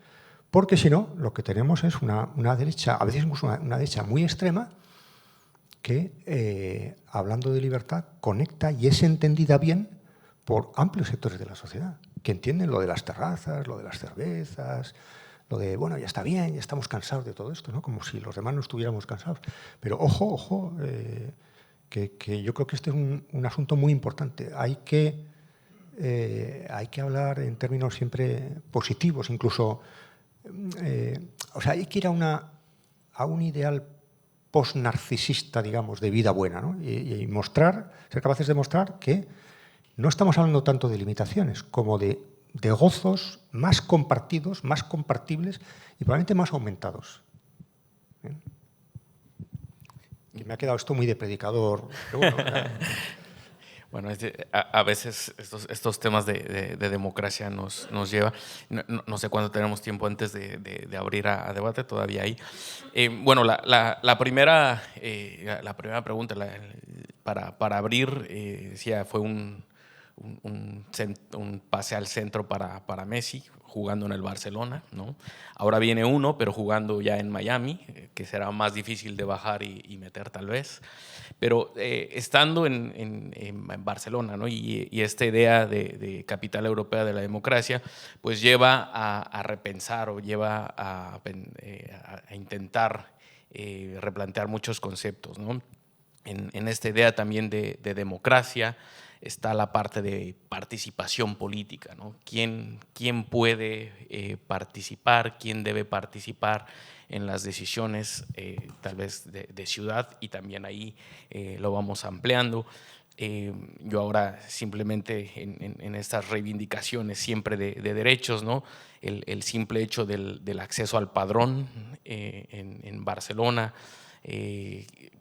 A: porque si no, lo que tenemos es una derecha, a veces incluso una derecha muy extrema, que, hablando de libertad, conecta y es entendida bien por amplios sectores de la sociedad, que entienden lo de las terrazas, lo de las cervezas, lo de, bueno, ya está bien, ya estamos cansados de todo esto, ¿no? Como si los demás no estuviéramos cansados. Pero ojo, que yo creo que este es un asunto muy importante. Hay que hablar en términos siempre positivos, incluso. O sea, hay que ir a un ideal post-narcisista, digamos, de vida buena, ¿no? Y ser capaces de mostrar que no estamos hablando tanto de limitaciones como de gozos más compartidos, más compartibles y probablemente más aumentados. ¿Bien? Y me ha quedado esto muy de predicador, pero bueno.
B: Bueno, a veces estos temas de democracia nos lleva, no sé cuándo tenemos tiempo antes de abrir a debate, todavía hay. Bueno, la primera pregunta para abrir, decía, fue un pase al centro para Messi, jugando en el Barcelona, ¿no? Ahora viene uno, pero jugando ya en Miami, que será más difícil de bajar y meter tal vez. Pero estando en Barcelona, ¿no? y esta idea de capital europea de la democracia, pues lleva a repensar o lleva a intentar replantear muchos conceptos, ¿no? En esta idea también de democracia está la parte de participación política, ¿no? ¿Quién puede participar? ¿Quién debe participar en las decisiones tal vez de ciudad? Y también ahí lo vamos ampliando. Yo ahora simplemente en estas reivindicaciones siempre de derechos, ¿no? El simple hecho del acceso al padrón en Barcelona,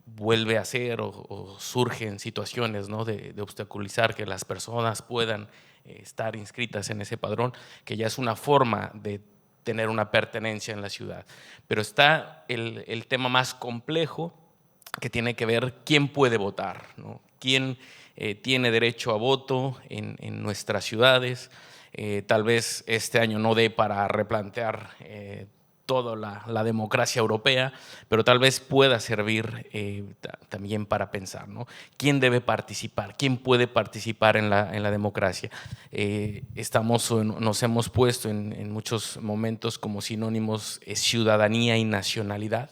B: vuelve a ser o surgen situaciones, ¿no?, de obstaculizar que las personas puedan estar inscritas en ese padrón, que ya es una forma de tener una pertenencia en la ciudad. Pero está el tema más complejo, que tiene que ver quién puede votar, ¿no? Quién tiene derecho a voto en nuestras ciudades. Tal vez este año no dé para replantear toda la democracia europea, pero tal vez pueda servir también para pensar, ¿no? ¿Quién debe participar? ¿Quién puede participar en la democracia? Nos hemos puesto en muchos momentos como sinónimos ciudadanía y nacionalidad.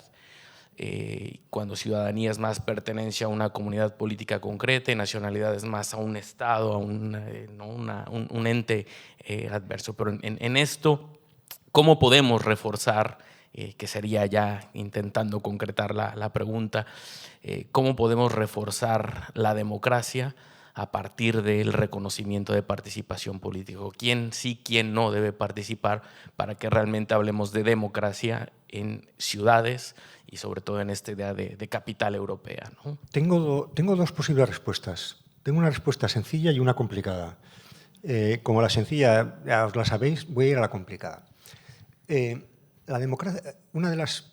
B: Cuando ciudadanía es más pertenencia a una comunidad política concreta y nacionalidad es más a un Estado, a un ente adverso. Pero en esto, ¿cómo podemos reforzar, que sería ya intentando concretar la pregunta, cómo podemos reforzar la democracia a partir del reconocimiento de participación política? ¿Quién sí, quién no debe participar para que realmente hablemos de democracia en ciudades y sobre todo en esta idea de capital europea, ¿no?
A: Tengo dos posibles respuestas. Tengo una respuesta sencilla y una complicada. Como la sencilla ya os la sabéis, voy a ir a la complicada. La democracia, una de las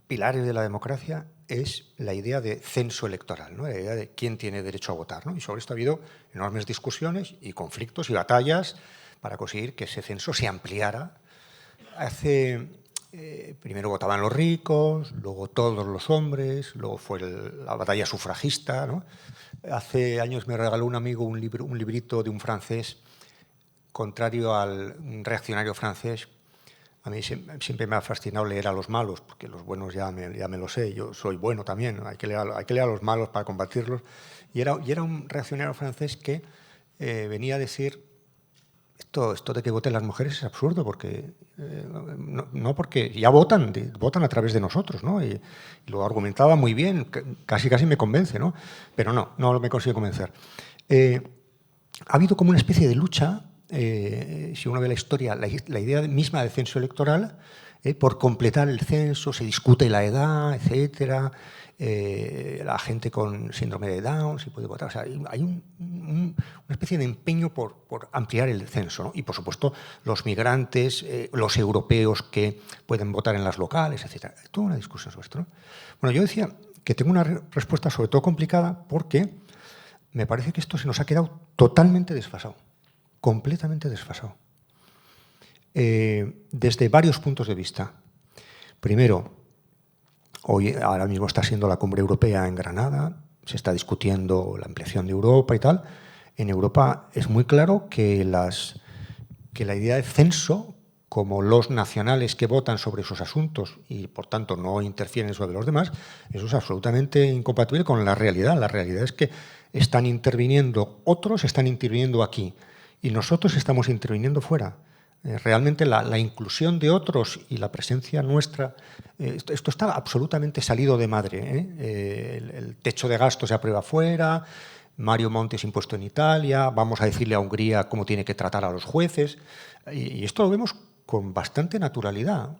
A: pilares de la democracia es la idea de censo electoral, ¿no? La idea de quién tiene derecho a votar, ¿no? Y sobre esto ha habido enormes discusiones y conflictos y batallas para conseguir que ese censo se ampliara. Primero votaban los ricos, luego todos los hombres, luego fue la batalla sufragista, ¿no? Hace años me regaló un amigo un librito de un francés, contrario al reaccionario francés. A mí siempre me ha fascinado leer a los malos, porque los buenos ya me lo sé, yo soy bueno también, ¿no? Hay que leer a los malos para combatirlos. Y era un reaccionario francés que venía a decir, esto de que voten las mujeres es absurdo, porque no porque ya votan a través de nosotros, ¿no? Y lo argumentaba muy bien, casi me convence, ¿no? Pero no me consigue convencer. Ha habido como una especie de lucha, si uno ve la historia, la idea misma del censo electoral, por completar el censo, se discute la edad, etcétera, la gente con síndrome de Down, si puede votar. O sea, hay una especie de empeño por ampliar el censo, ¿no? Y, por supuesto, los migrantes, los europeos que pueden votar en las locales, etcétera. Es toda una discusión sobre esto, ¿no? Bueno, yo decía que tengo una respuesta sobre todo complicada porque me parece que esto se nos ha quedado totalmente desfasado, completamente desfasado, desde varios puntos de vista. Primero, ahora mismo está siendo la cumbre europea en Granada, se está discutiendo la ampliación de Europa y tal. En Europa es muy claro que la idea de censo, como los nacionales que votan sobre sus asuntos y, por tanto, no interfieren sobre los demás, eso es absolutamente incompatible con la realidad. La realidad es que están interviniendo otros, están interviniendo aquí, y nosotros estamos interviniendo fuera. Realmente la inclusión de otros y la presencia nuestra, esto está absolutamente salido de madre, el techo de gasto se aprueba fuera, Mario Monti es impuesto en Italia, vamos a decirle a Hungría cómo tiene que tratar a los jueces, y esto lo vemos con bastante naturalidad.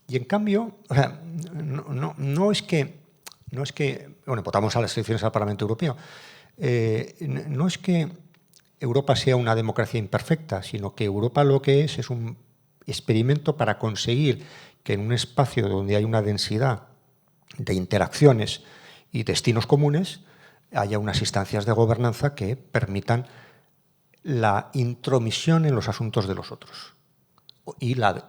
A: Y en cambio, o sea, no es que, bueno, votamos a las elecciones al Parlamento Europeo, no es que Europa sea una democracia imperfecta, sino que Europa lo que es un experimento para conseguir que en un espacio donde hay una densidad de interacciones y destinos comunes haya unas instancias de gobernanza que permitan la intromisión en los asuntos de los otros y la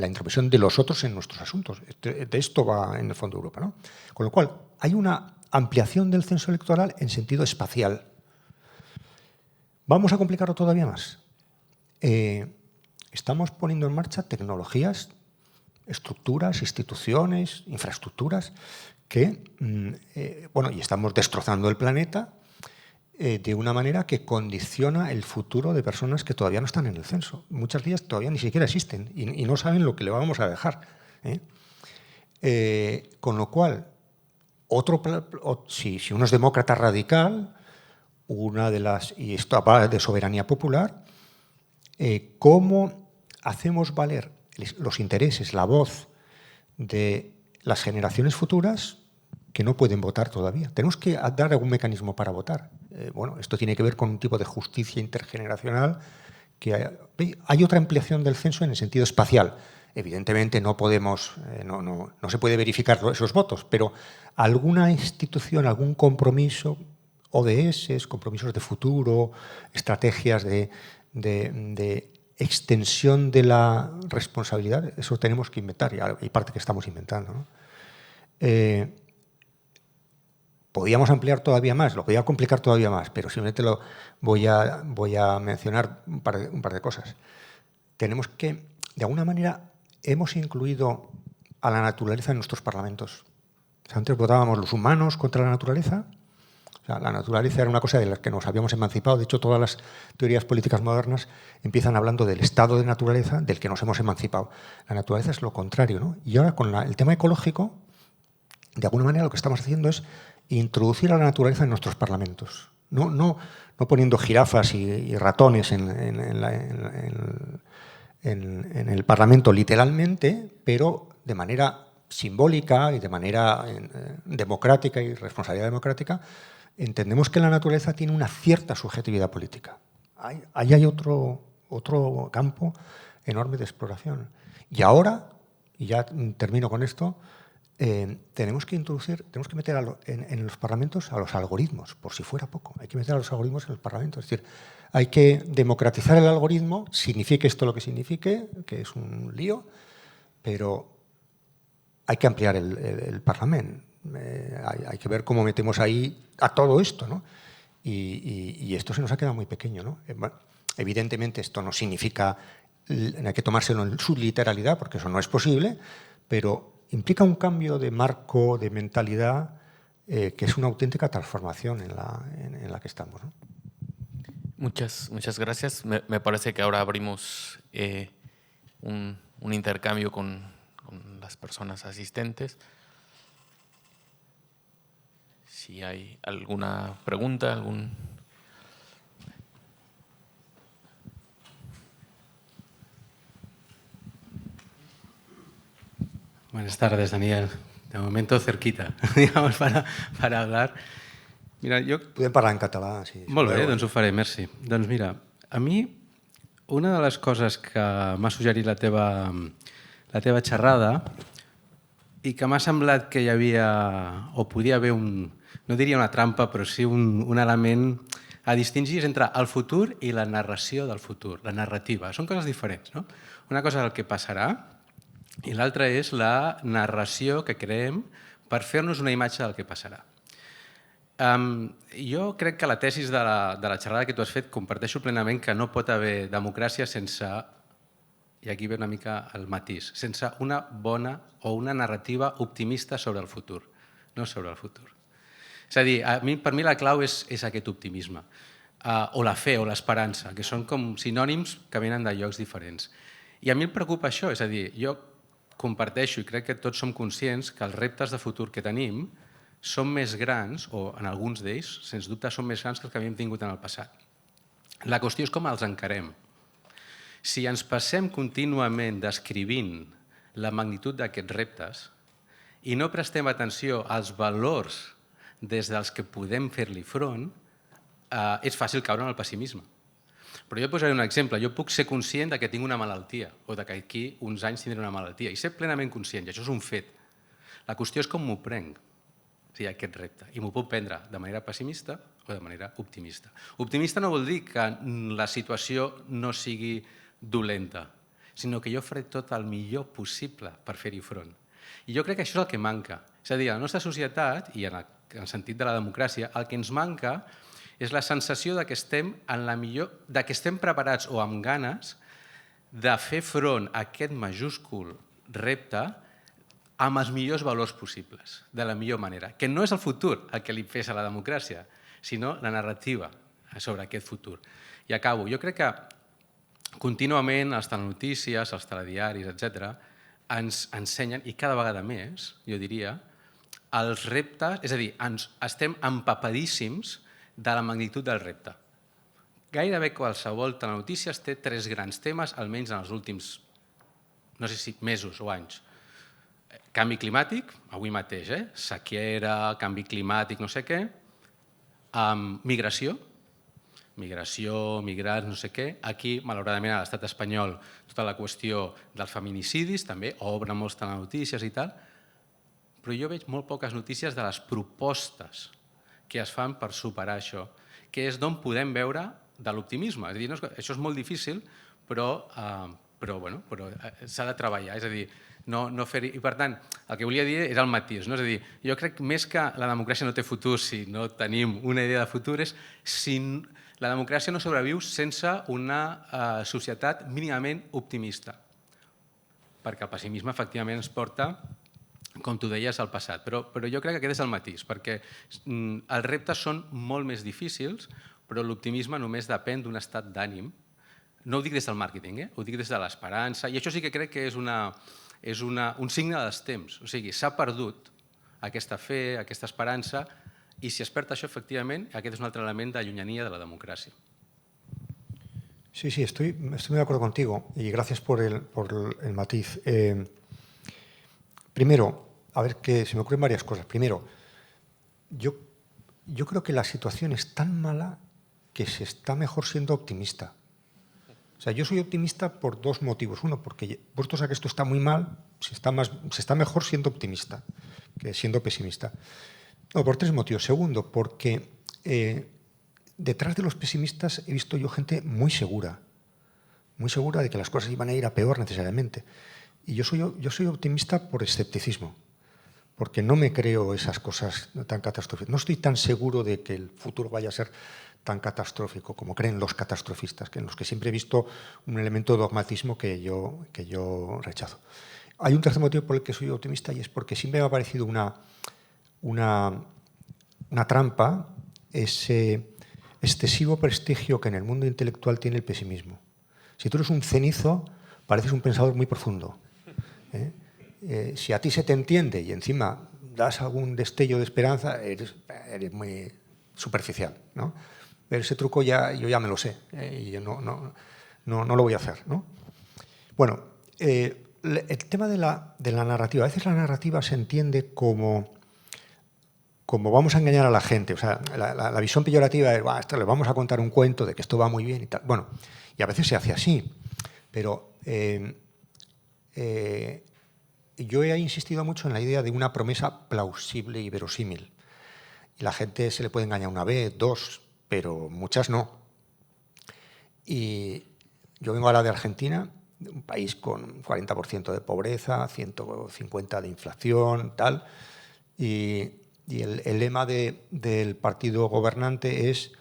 A: intromisión de los otros en nuestros asuntos. De esto va en el fondo Europa, ¿no? Con lo cual, hay una ampliación del censo electoral en sentido espacial. Vamos a complicarlo todavía más. Estamos poniendo en marcha tecnologías, estructuras, instituciones, infraestructuras que, y estamos destrozando el planeta de una manera que condiciona el futuro de personas que todavía no están en el censo. Muchas de ellas todavía ni siquiera existen y no saben lo que le vamos a dejar. Con lo cual, si uno es demócrata radical, y esto habla de soberanía popular, ¿cómo hacemos valer los intereses, la voz de las generaciones futuras que no pueden votar todavía. Tenemos que dar algún mecanismo para votar. Bueno, esto tiene que ver con un tipo de justicia intergeneracional. Hay otra ampliación del censo en el sentido espacial. Evidentemente no podemos, no se puede verificar esos votos, pero alguna institución, algún compromiso, ODS, compromisos de futuro, estrategias de extensión de la responsabilidad, eso tenemos que inventar, y hay parte que estamos inventando, ¿no? Podríamos ampliar todavía más, lo podría complicar todavía más, pero simplemente voy a mencionar un par de cosas. Tenemos que, de alguna manera, hemos incluido a la naturaleza en nuestros parlamentos. O sea, antes votábamos los humanos contra la naturaleza. O sea, la naturaleza era una cosa de la que nos habíamos emancipado. De hecho, todas las teorías políticas modernas empiezan hablando del estado de naturaleza del que nos hemos emancipado. La naturaleza es lo contrario, ¿no? Y ahora, con el tema ecológico, de alguna manera lo que estamos haciendo es introducir a la naturaleza en nuestros parlamentos. No poniendo jirafas y ratones en el Parlamento literalmente, pero de manera simbólica y de manera democrática y responsabilidad democrática, entendemos que la naturaleza tiene una cierta subjetividad política. Ahí hay otro campo enorme de exploración. Y ahora, y ya termino con esto, tenemos que meter en los parlamentos a los algoritmos, por si fuera poco. Hay que meter a los algoritmos en los parlamentos. Es decir, hay que democratizar el algoritmo, signifique esto lo que signifique, que es un lío, pero hay que ampliar el parlamento. Hay que ver cómo metemos ahí a todo esto, ¿no? Y esto se nos ha quedado muy pequeño, ¿no? Evidentemente esto no significa, hay que tomárselo en su literalidad, porque eso no es posible, pero implica un cambio de marco, de mentalidad, que es una auténtica transformación en la que estamos, ¿no?
B: Muchas gracias. Me parece que ahora abrimos un intercambio con las personas asistentes. Si hay alguna pregunta,
C: Buenas tardes, Daniel. De momento cerquita, digamos, para hablar. Mira,
A: Podem parlar en català, si
C: Molt bé, doncs ho faré, merci. Doncs mira, a mi una de les coses que m'ha suggerit la teva xerrada i que m'ha semblat que hi havia, o podia haver no diria una trampa, però sí un element a distingir entre el futur i la narració del futur, la narrativa. Són coses diferents, no? Una cosa és el que passarà i l'altra és la narració que creem per fer-nos una imatge del que passarà. Jo crec que la tesi de la xerrada que tu has fet comparteixo plenament que no pot haver democràcia sense, i aquí ve una mica el matís, sense una bona o una narrativa optimista sobre el futur, no sobre el futur. És a dir, per mi la clau és aquest optimisme, o la fe o l'esperança, que són com sinònims que venen de llocs diferents. I a mi em preocupa això, és a dir, jo comparteixo i crec que tots som conscients que els reptes de futur que tenim són més grans, o en alguns d'ells, sens dubte, són més grans que els que havíem tingut en el passat. La qüestió és com els encarem. Si ens passem contínuament descrivint la magnitud d'aquests reptes i no prestem atenció als valors des dels que podem fer-li front, és fàcil caure en el pessimisme. Però jo posaré un exemple. Jo puc ser conscient que tinc una malaltia o que aquí uns anys tindré una malaltia i ser plenament conscient, i això és un fet. La qüestió és com m'ho prenc, aquest repte, i m'ho puc prendre de manera pessimista o de manera optimista. Optimista no vol dir que la situació no sigui dolenta, sinó que jo faré tot el millor possible per fer-hi front. I jo crec que això és el que manca. És a dir, a la nostra societat, i en el sentit de la democràcia, el que ens manca és la sensació que estem preparats o amb ganes de fer front a aquest majúscul repte amb els millors valors possibles, de la millor manera. Que no és el futur el que li fes a la democràcia, sinó la narrativa sobre aquest futur. I acabo. Jo crec que contínuament els telenotícies, els telediaris, etc., ens ensenyen, i cada vegada més, jo diria, els reptes, és a dir, estem empapadíssims de la magnitud del repte. Gairebé qualsevol telenotícies té 3 grans temes, almenys en els últims, no sé si mesos o anys. Canvi climàtic, avui mateix, sequera, canvi climàtic, no sé què, migració, migrants, no sé què. Aquí, malauradament, a l'estat espanyol, tota la qüestió dels feminicidis també obre molts telenotícies i tal, però jo veig molt poques notícies de les propostes que es fan per superar això, que és d'on podem veure de l'optimisme. És a dir, no, això és molt difícil, però s'ha de treballar. És a dir, no fer... I per tant, el que volia dir era el matís. No? És a dir, jo crec més que la democràcia no té futur si no tenim una idea de futur és si la democràcia no sobreviu sense una societat mínimament optimista. Perquè el pessimisme efectivament ens porta, com tu deies, al passat. Però jo crec que aquest és el matís, perquè els reptes són molt més difícils, però l'optimisme només depèn d'un estat d'ànim. No ho dic des del màrqueting, ho dic des de l'esperança, i això sí que crec que és un signe dels temps. O sigui, s'ha perdut aquesta fe, aquesta esperança, i si es perd això, efectivament, aquest és un altre element de llunyania de la democràcia.
A: Sí, estoy muy de acuerdo contigo y gracias por el matiz. Primero, a ver, que se me ocurren varias cosas. Primero, yo creo que la situación es tan mala que se está mejor siendo optimista. O sea, yo soy optimista por dos motivos. Uno, porque puestos a que esto está muy mal, se está mejor siendo optimista que siendo pesimista. No, por tres motivos. Segundo, porque detrás de los pesimistas he visto yo gente muy segura de que las cosas iban a ir a peor necesariamente. Y yo soy optimista por escepticismo, porque no me creo esas cosas tan catastróficas. No estoy tan seguro de que el futuro vaya a ser tan catastrófico como creen los catastrofistas, en los que siempre he visto un elemento de dogmatismo que yo rechazo. Hay un tercer motivo por el que soy optimista y es porque siempre me ha parecido una trampa ese excesivo prestigio que en el mundo intelectual tiene el pesimismo. Si tú eres un cenizo, pareces un pensador muy profundo. Si a ti se te entiende y encima das algún destello de esperanza, eres muy superficial, ¿no? Pero ese truco yo ya me lo sé y yo no lo voy a hacer, ¿no? Bueno, el tema de la narrativa. A veces la narrativa se entiende como vamos a engañar a la gente. O sea, la visión peyorativa es, le vamos a contar un cuento de que esto va muy bien y tal. Bueno, y a veces se hace así, pero yo he insistido mucho en la idea de una promesa plausible y verosímil. Y la gente se le puede engañar una vez, dos, pero muchas no. Y yo vengo ahora de Argentina, un país con 40% de pobreza, 150% de inflación, tal, y el lema del partido gobernante es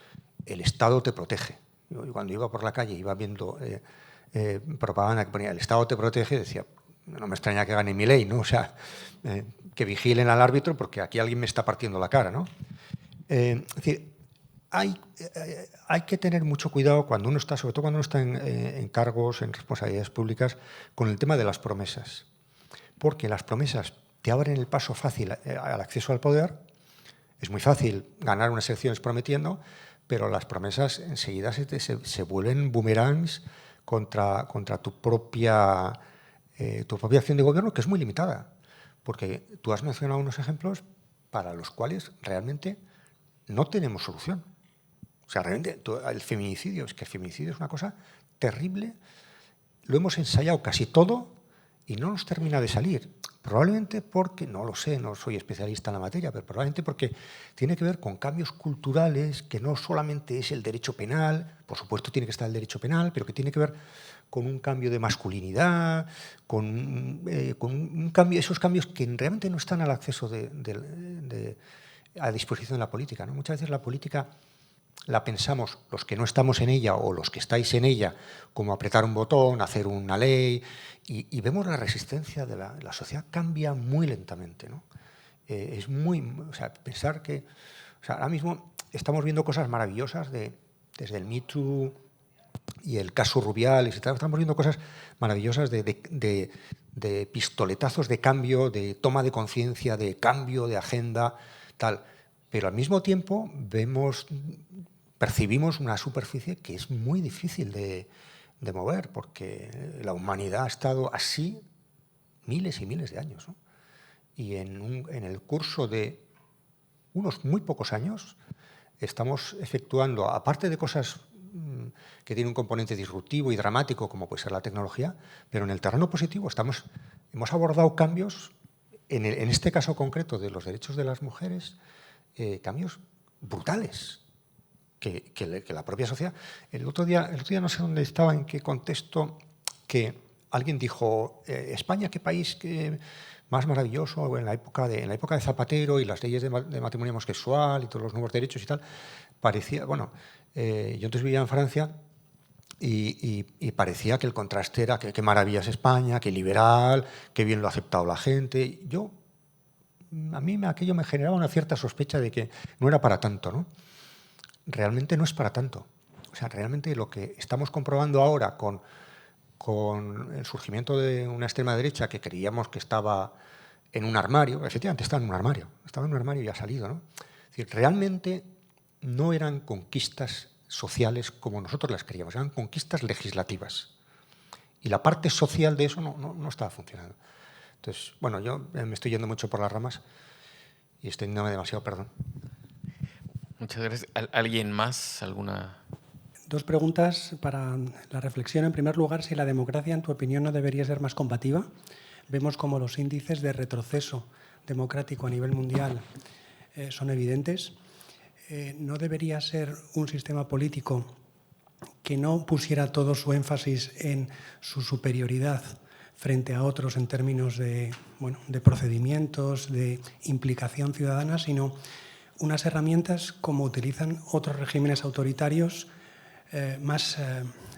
A: el Estado te protege. Yo cuando iba por la calle iba viendo propaganda que ponía el Estado te protege, decía, no me extraña que gane Milei, ¿no? O sea, que vigilen al árbitro porque aquí alguien me está partiendo la cara, ¿no? Es decir, hay que tener mucho cuidado cuando uno está, sobre todo cuando uno está en cargos, en responsabilidades públicas, con el tema de las promesas. Porque las promesas te abren el paso fácil al acceso al poder. Es muy fácil ganar unas elecciones prometiendo, pero las promesas enseguida se vuelven boomerangs contra tu propia acción de gobierno, que es muy limitada. Porque tú has mencionado unos ejemplos para los cuales realmente no tenemos solución. O sea, realmente el feminicidio, es que el feminicidio es una cosa terrible. Lo hemos ensayado casi todo y no nos termina de salir. Probablemente porque, no lo sé, no soy especialista en la materia, pero probablemente porque tiene que ver con cambios culturales, que no solamente es el derecho penal, por supuesto tiene que estar el derecho penal, pero que tiene que ver con un cambio de masculinidad, con un cambio, esos cambios que realmente no están al acceso a disposición de la política, ¿no? Muchas veces la política la pensamos, los que no estamos en ella o los que estáis en ella, como apretar un botón, hacer una ley, y vemos la resistencia de la sociedad cambia muy lentamente, ¿no? Es muy, o sea, pensar que, o sea, ahora mismo estamos viendo cosas maravillosas desde el Me Too y el caso Rubiales, estamos viendo cosas maravillosas de pistoletazos de cambio, de toma de conciencia, de cambio de agenda, tal. Pero al mismo tiempo percibimos una superficie que es muy difícil de mover, porque la humanidad ha estado así miles y miles de años, ¿no? y en el curso de unos muy pocos años estamos efectuando, aparte de cosas que tienen un componente disruptivo y dramático, como puede ser la tecnología, pero en el terreno positivo hemos abordado cambios, en este caso concreto de los derechos de las mujeres, cambios brutales que la propia sociedad. El otro día no sé dónde estaba, en qué contexto, que alguien dijo, España, qué país más maravilloso en la época de Zapatero y las leyes de matrimonio homosexual y todos los nuevos derechos y tal. Parecía, bueno, yo entonces vivía en Francia y parecía que el contraste era qué maravilla es España, qué liberal, qué bien lo ha aceptado la gente. A mí aquello me generaba una cierta sospecha de que no era para tanto, ¿no? Realmente no es para tanto. O sea, realmente lo que estamos comprobando ahora con el surgimiento de una extrema derecha que creíamos que estaba en un armario, efectivamente estaba en un armario y ha salido, ¿no? Es decir, realmente no eran conquistas sociales como nosotros las creíamos, eran conquistas legislativas. Y la parte social de eso no estaba funcionando. Entonces, bueno, yo me estoy yendo mucho por las ramas y estoy yéndome demasiado, perdón.
B: Muchas gracias. ¿Alguien más? ¿Alguna?
D: Dos preguntas para la reflexión. En primer lugar, si la democracia, en tu opinión, no debería ser más combativa. Vemos como los índices de retroceso democrático a nivel mundial son evidentes. ¿No debería ser un sistema político que no pusiera todo su énfasis en su superioridad frente a otros en términos de procedimientos, de implicación ciudadana, sino unas herramientas como utilizan otros regímenes autoritarios más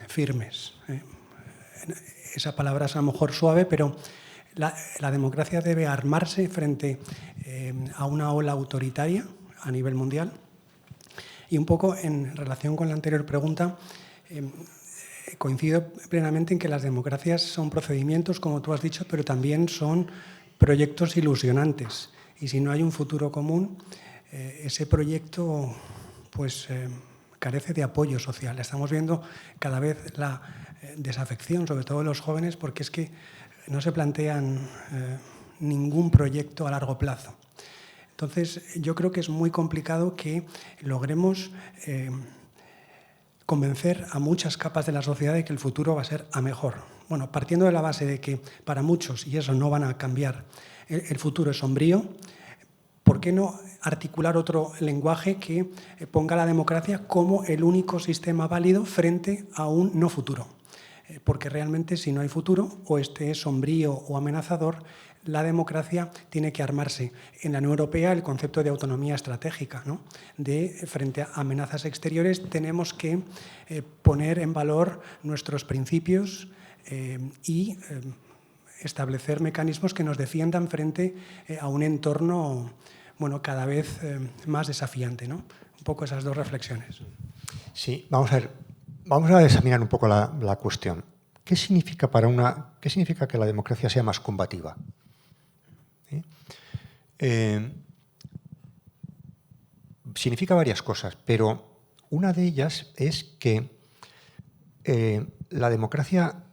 D: firmes? Esa palabra es a lo mejor suave, pero la democracia debe armarse frente a una ola autoritaria a nivel mundial. Y un poco en relación con la anterior pregunta, coincido plenamente en que las democracias son procedimientos, como tú has dicho, pero también son proyectos ilusionantes. Y si no hay un futuro común, ese proyecto pues carece de apoyo social. Estamos viendo cada vez la desafección, sobre todo de los jóvenes, porque es que no se plantean ningún proyecto a largo plazo. Entonces, yo creo que es muy complicado que logremos convencer a muchas capas de la sociedad de que el futuro va a ser a mejor. Bueno, partiendo de la base de que para muchos, y eso no van a cambiar, el futuro es sombrío, ¿por qué no articular otro lenguaje que ponga la democracia como el único sistema válido frente a un no futuro? Porque realmente si no hay futuro, o este es sombrío o amenazador, la democracia tiene que armarse. En la Unión Europea el concepto de autonomía estratégica, ¿no? Frente a amenazas exteriores tenemos que poner en valor nuestros principios y establecer mecanismos que nos defiendan frente a un entorno cada vez más desafiante, ¿no? Un poco esas dos reflexiones.
A: Sí, vamos a examinar un poco la cuestión. ¿Qué significa que la democracia sea más combativa? ¿Sí? Significa varias cosas, pero una de ellas es que la democracia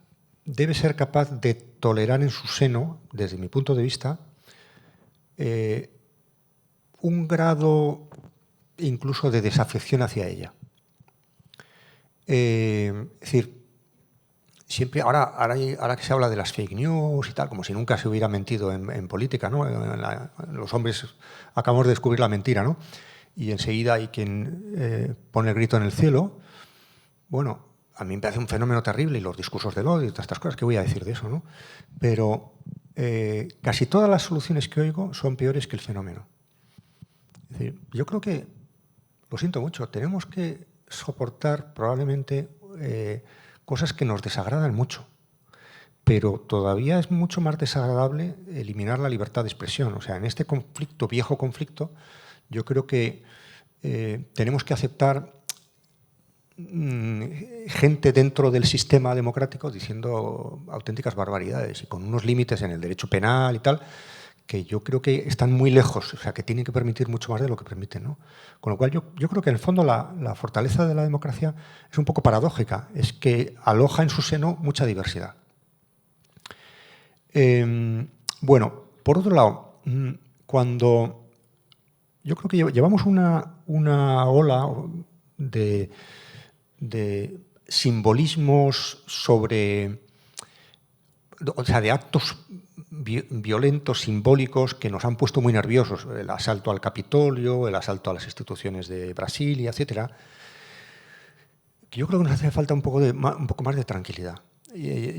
A: debe ser capaz de tolerar en su seno, desde mi punto de vista, un grado incluso de desafección hacia ella. Es decir, siempre, ahora que se habla de las fake news y tal, como si nunca se hubiera mentido en política, ¿no? Los hombres acabamos de descubrir la mentira, ¿no? Y enseguida hay quien pone el grito en el cielo. Bueno, a mí me parece un fenómeno terrible, y los discursos del odio y todas estas cosas, ¿qué voy a decir de eso, no? Pero casi todas las soluciones que oigo son peores que el fenómeno. Es decir, yo creo que, lo siento mucho, tenemos que soportar probablemente cosas que nos desagradan mucho, pero todavía es mucho más desagradable eliminar la libertad de expresión. O sea, en este conflicto, viejo conflicto, yo creo que tenemos que aceptar gente dentro del sistema democrático diciendo auténticas barbaridades y con unos límites en el derecho penal y tal, que yo creo que están muy lejos, o sea, que tienen que permitir mucho más de lo que permiten, ¿no? Con lo cual yo creo que en el fondo la fortaleza de la democracia es un poco paradójica, es que aloja en su seno mucha diversidad. Bueno, por otro lado, cuando yo creo que llevamos una ola de simbolismos de actos violentos, simbólicos, que nos han puesto muy nerviosos. El asalto al Capitolio, el asalto a las instituciones de Brasilia, etcétera. Que yo creo que nos hace falta un poco más de tranquilidad.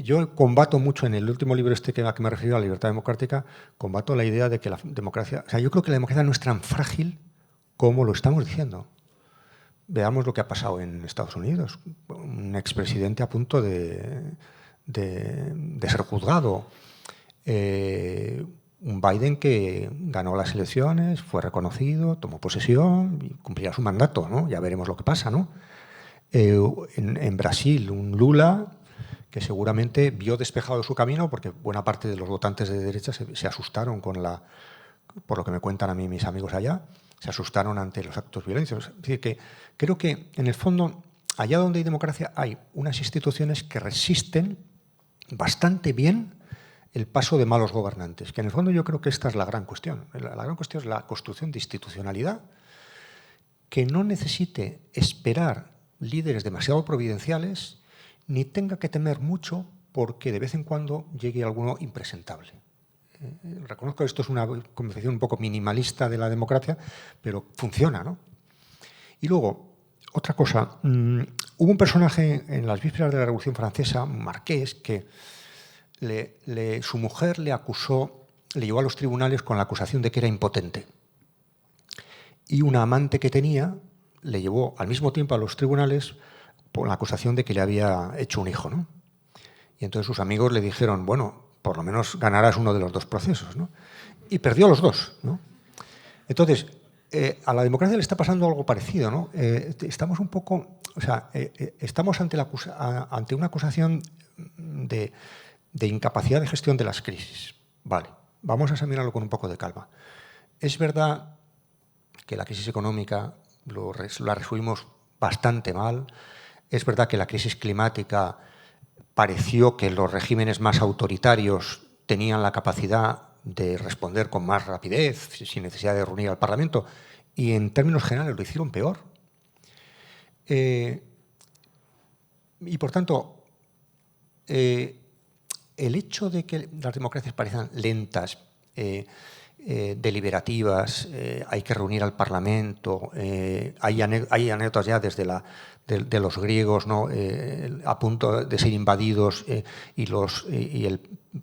A: Yo combato mucho en el último libro que me refiero a la libertad democrática, combato la idea de que la democracia... O sea, yo creo que la democracia no es tan frágil como lo estamos diciendo. Veamos lo que ha pasado en Estados Unidos. Un expresidente a punto de ser juzgado. Un Biden que ganó las elecciones, fue reconocido, tomó posesión y cumplirá su mandato, ¿no? Ya veremos lo que pasa, ¿no? En Brasil, un Lula que seguramente vio despejado su camino porque buena parte de los votantes de derecha se asustaron por lo que me cuentan a mí mis amigos allá, se asustaron ante los actos violentos. Es decir, que creo que en el fondo, allá donde hay democracia, hay unas instituciones que resisten bastante bien el paso de malos gobernantes, que en el fondo yo creo que esta es la gran cuestión. La gran cuestión es la construcción de institucionalidad que no necesite esperar líderes demasiado providenciales ni tenga que temer mucho porque de vez en cuando llegue alguno impresentable. Reconozco que esto es una concepción un poco minimalista de la democracia, pero funciona, ¿no? Y luego, otra cosa, hubo un personaje en las vísperas de la Revolución Francesa, un marqués, que su mujer le llevó a los tribunales con la acusación de que era impotente. Y una amante que tenía le llevó al mismo tiempo a los tribunales por la acusación de que le había hecho un hijo, ¿no? Y entonces sus amigos le dijeron, bueno, por lo menos ganarás uno de los dos procesos, ¿no? Y perdió los dos, ¿no? Entonces, a la democracia le está pasando algo parecido, ¿no? Estamos un poco, o sea, estamos ante una acusación de incapacidad de gestión de las crisis. Vale, vamos a examinarlo con un poco de calma. Es verdad que la crisis económica la resolvimos bastante mal. Es verdad que la crisis climática pareció que los regímenes más autoritarios tenían la capacidad de responder con más rapidez, sin necesidad de reunir al Parlamento, y en términos generales lo hicieron peor. Y por tanto, el hecho de que las democracias parezcan lentas, deliberativas, hay que reunir al Parlamento, hay anécdotas ya desde de los griegos, ¿no? A punto de ser invadidos y el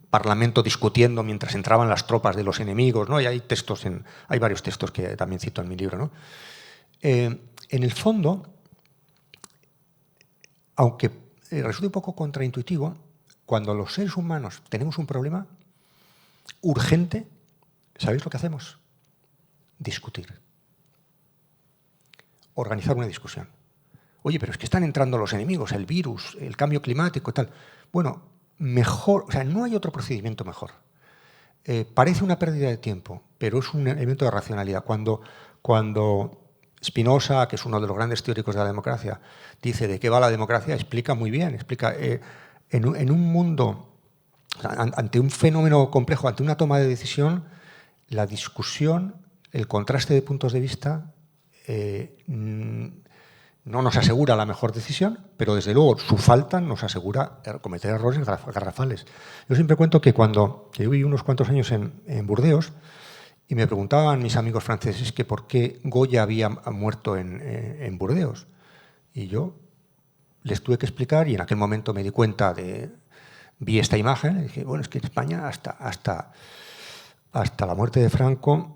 A: Parlamento discutiendo mientras entraban las tropas de los enemigos, ¿no? Y hay varios textos que también cito en mi libro, ¿no? En el fondo, aunque resulte un poco contraintuitivo, cuando los seres humanos tenemos un problema urgente, ¿sabéis lo que hacemos? Discutir. Organizar una discusión. Oye, pero es que están entrando los enemigos, el virus, el cambio climático y tal. Bueno, mejor, o sea, no hay otro procedimiento mejor. Parece una pérdida de tiempo, pero es un elemento de racionalidad. Cuando Spinoza, que es uno de los grandes teóricos de la democracia, dice de qué va la democracia, explica muy bien, explica en un mundo, ante un fenómeno complejo, ante una toma de decisión, la discusión, el contraste de puntos de vista no nos asegura la mejor decisión, pero desde luego su falta nos asegura cometer errores garrafales. Yo siempre cuento que yo viví unos cuantos años en Burdeos y me preguntaban mis amigos franceses que por qué Goya había muerto en Burdeos. Y yo les tuve que explicar y en aquel momento me di cuenta vi esta imagen y dije, bueno, es que en España hasta la muerte de Franco,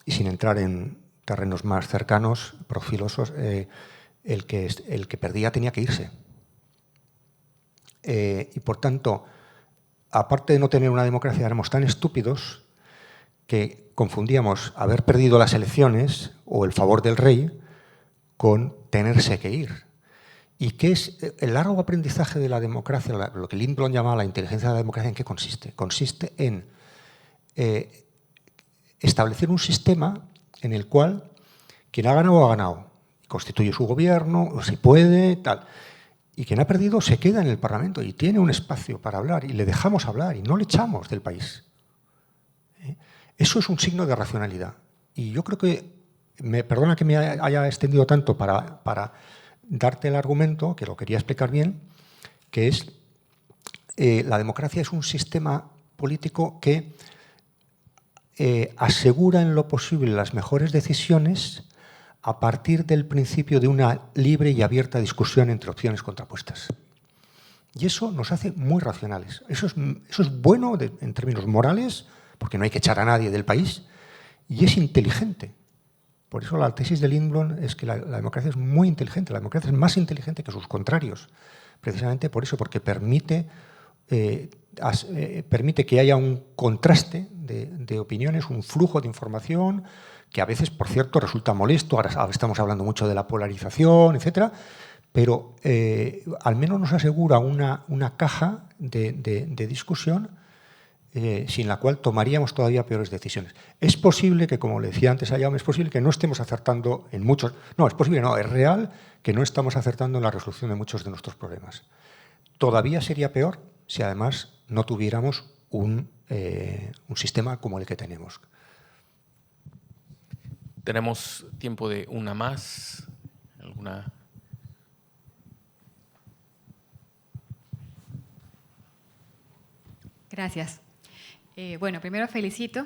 A: y sin entrar en terrenos más cercanos, profilosos, el que perdía tenía que irse. Y por tanto, aparte de no tener una democracia, éramos tan estúpidos que confundíamos haber perdido las elecciones o el favor del rey con tenerse que ir. ¿Y qué es el largo aprendizaje de la democracia? Lo que Lindblom llamaba la inteligencia de la democracia, ¿en qué consiste? Consiste en establecer un sistema en el cual quien ha ganado, constituye su gobierno, o si puede, tal. Y quien ha perdido se queda en el Parlamento y tiene un espacio para hablar y le dejamos hablar y no le echamos del país. Eso es un signo de racionalidad. Y yo creo que, perdona que me haya extendido tanto para darte el argumento, que lo quería explicar bien, que es la democracia es un sistema político que asegura en lo posible las mejores decisiones a partir del principio de una libre y abierta discusión entre opciones contrapuestas. Y eso nos hace muy racionales. Eso es bueno en términos morales, porque no hay que echar a nadie del país, y es inteligente. Por eso la tesis de Lindblom es que la democracia es muy inteligente. La democracia es más inteligente que sus contrarios. Precisamente por eso, porque permite que haya un contraste de opiniones, un flujo de información, que a veces, por cierto, resulta molesto. Ahora estamos hablando mucho de la polarización, etcétera, pero al menos nos asegura una caja de discusión sin la cual tomaríamos todavía peores decisiones. Es posible que, como le decía antes a Jaume, es posible que no estemos acertando en muchos... No, es posible, no, es real que no estamos acertando en la resolución de muchos de nuestros problemas. Todavía sería peor si además no tuviéramos un sistema como el que tenemos.
B: Tenemos tiempo de una más. ¿Alguna?
E: Gracias. Bueno, primero felicito.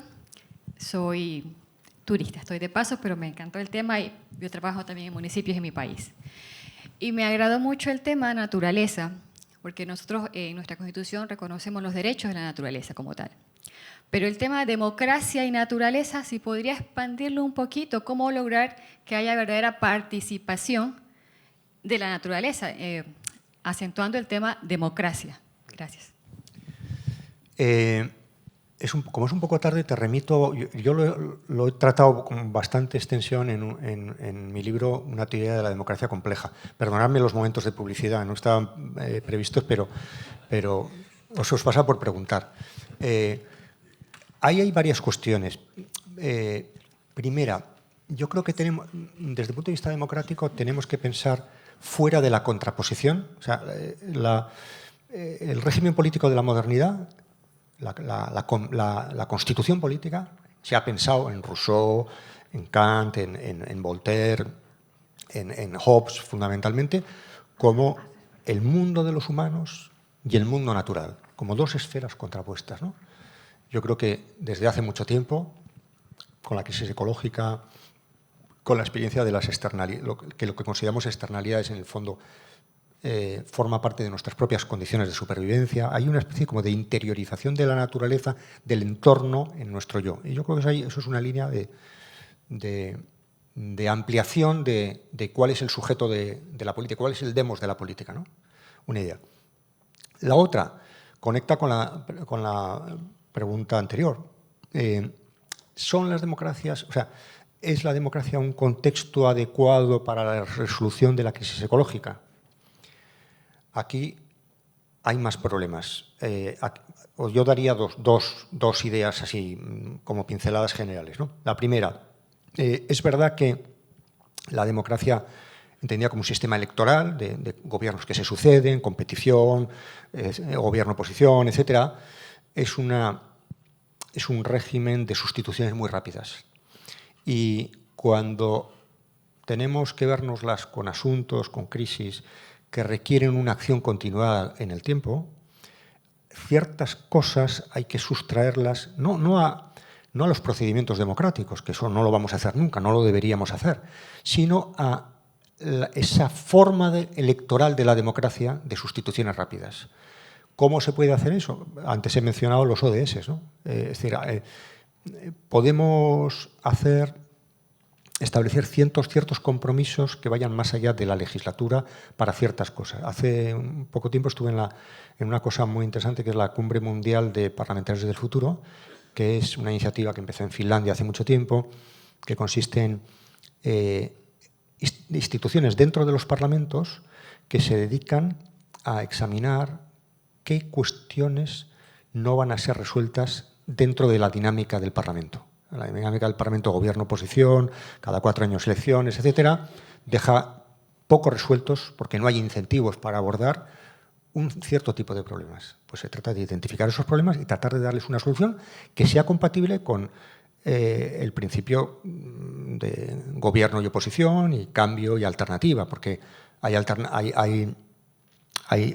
E: Soy turista, estoy de paso, pero me encantó el tema y yo trabajo también en municipios en mi país. Y me agradó mucho el tema naturaleza, porque nosotros en nuestra Constitución reconocemos los derechos de la naturaleza como tal. Pero el tema de democracia y naturaleza, si podría expandirlo un poquito, cómo lograr que haya verdadera participación de la naturaleza, acentuando el tema democracia. Gracias.
A: Como es un poco tarde, te remito, yo lo he tratado con bastante extensión en mi libro Una teoría de la democracia compleja. Perdonadme los momentos de publicidad, no estaban previstos, pero os pasa por preguntar. Ahí hay varias cuestiones. Primera, yo creo que desde el punto de vista democrático tenemos que pensar fuera de la contraposición. O sea, el régimen político de la modernidad, la constitución política, se ha pensado en Rousseau, en Kant, en Voltaire, en Hobbes fundamentalmente, como el mundo de los humanos y el mundo natural, como dos esferas contrapuestas, ¿no? Yo creo que desde hace mucho tiempo, con la crisis ecológica, con la experiencia de las externalidades, lo que consideramos externalidades en el fondo, forma parte de nuestras propias condiciones de supervivencia. Hay una especie como de interiorización de la naturaleza, del entorno en nuestro yo. Y yo creo que eso es una línea de ampliación de cuál es el sujeto de la política, cuál es el demos de la política, ¿no? Una idea. La otra conecta con la pregunta anterior. ¿Son las democracias, o sea, es la democracia un contexto adecuado para la resolución de la crisis ecológica? Aquí hay más problemas. Yo daría dos ideas así como pinceladas generales, ¿no? La primera, es verdad que la democracia, entendida como un sistema electoral de gobiernos que se suceden, competición, gobierno-oposición, etcétera, es un régimen de sustituciones muy rápidas. Y cuando tenemos que vernoslas con asuntos, con crisis, que requieren una acción continuada en el tiempo, ciertas cosas hay que sustraerlas, no a los procedimientos democráticos, que eso no lo vamos a hacer nunca, no lo deberíamos hacer, sino a esa forma electoral de la democracia de sustituciones rápidas. ¿Cómo se puede hacer eso? Antes he mencionado los ODS, ¿no? Es decir, podemos establecer ciertos compromisos que vayan más allá de la legislatura para ciertas cosas. Hace un poco tiempo estuve en una cosa muy interesante, que es la Cumbre Mundial de Parlamentarios del Futuro, que es una iniciativa que empezó en Finlandia hace mucho tiempo, que consiste en instituciones dentro de los parlamentos que se dedican a examinar qué cuestiones no van a ser resueltas dentro de la dinámica del Parlamento. La dinámica del Parlamento, gobierno-oposición, cada 4 años elecciones, etcétera, deja poco resueltos porque no hay incentivos para abordar un cierto tipo de problemas. Pues se trata de identificar esos problemas y tratar de darles una solución que sea compatible con el principio de gobierno y oposición y cambio y alternativa, porque hay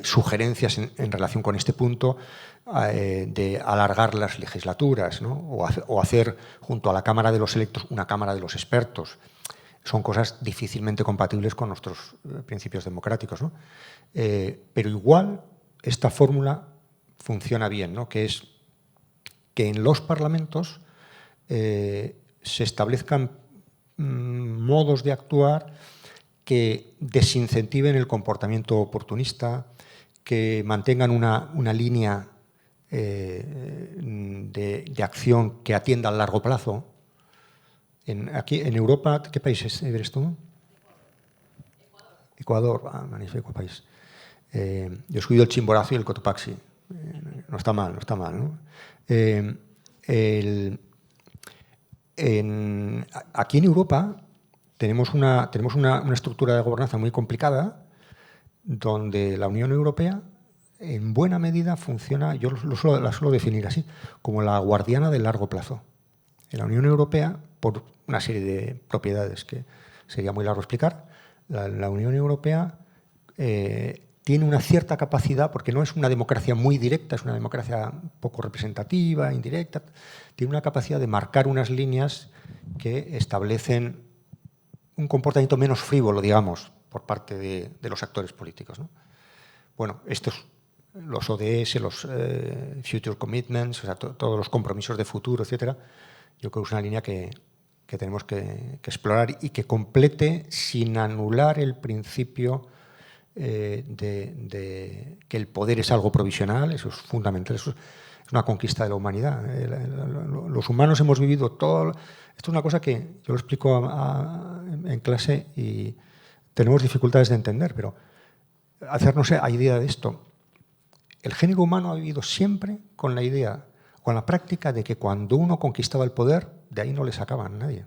A: sugerencias en relación con este punto de alargar las legislaturas, ¿no? o hacer junto a la Cámara de los Electos una Cámara de los Expertos. Son cosas difícilmente compatibles con nuestros principios democráticos, ¿no? Pero igual esta fórmula funciona bien, ¿no? Que es que en los parlamentos se establezcan modos de actuar que desincentiven el comportamiento oportunista, que mantengan una línea de acción que atienda al largo plazo. Aquí en Europa, ¿qué país eres tú? Ecuador, magnífico país. Yo he escogido el Chimborazo y el Cotopaxi. No está mal, ¿no? Aquí en Europa tenemos una estructura de gobernanza muy complicada, donde la Unión Europea en buena medida funciona, yo la suelo definir así, como la guardiana del largo plazo. En la Unión Europea, por una serie de propiedades que sería muy largo explicar, la Unión Europea tiene una cierta capacidad, porque no es una democracia muy directa, es una democracia poco representativa, indirecta, tiene una capacidad de marcar unas líneas que establecen un comportamiento menos frívolo, digamos, por parte de los actores políticos, ¿no? Bueno, los ODS, los Future Commitments, o sea, todos los compromisos de futuro, etcétera, yo creo que es una línea que tenemos que explorar y que complete sin anular el principio de que el poder es algo provisional. Eso es fundamental, eso es una conquista de la humanidad. Los humanos hemos vivido todo. Esto es una cosa que yo lo explico en clase y tenemos dificultades de entender, pero hacernos a idea de esto. El género humano ha vivido siempre con la idea, con la práctica de que cuando uno conquistaba el poder, de ahí no le sacaban a nadie.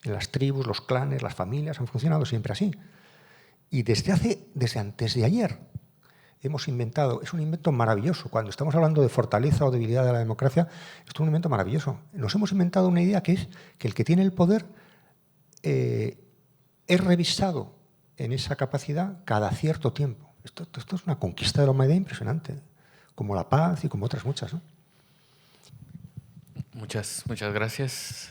A: En las tribus, los clanes, las familias han funcionado siempre así. Y desde antes de ayer hemos inventado, es un invento maravilloso. Cuando estamos hablando de fortaleza o debilidad de la democracia, esto es un invento maravilloso. Nos hemos inventado una idea que es que el que tiene el poder es revisado en esa capacidad cada cierto tiempo. Esto es una conquista de la humanidad impresionante, como la paz y como otras muchas, ¿no?
B: Muchas gracias.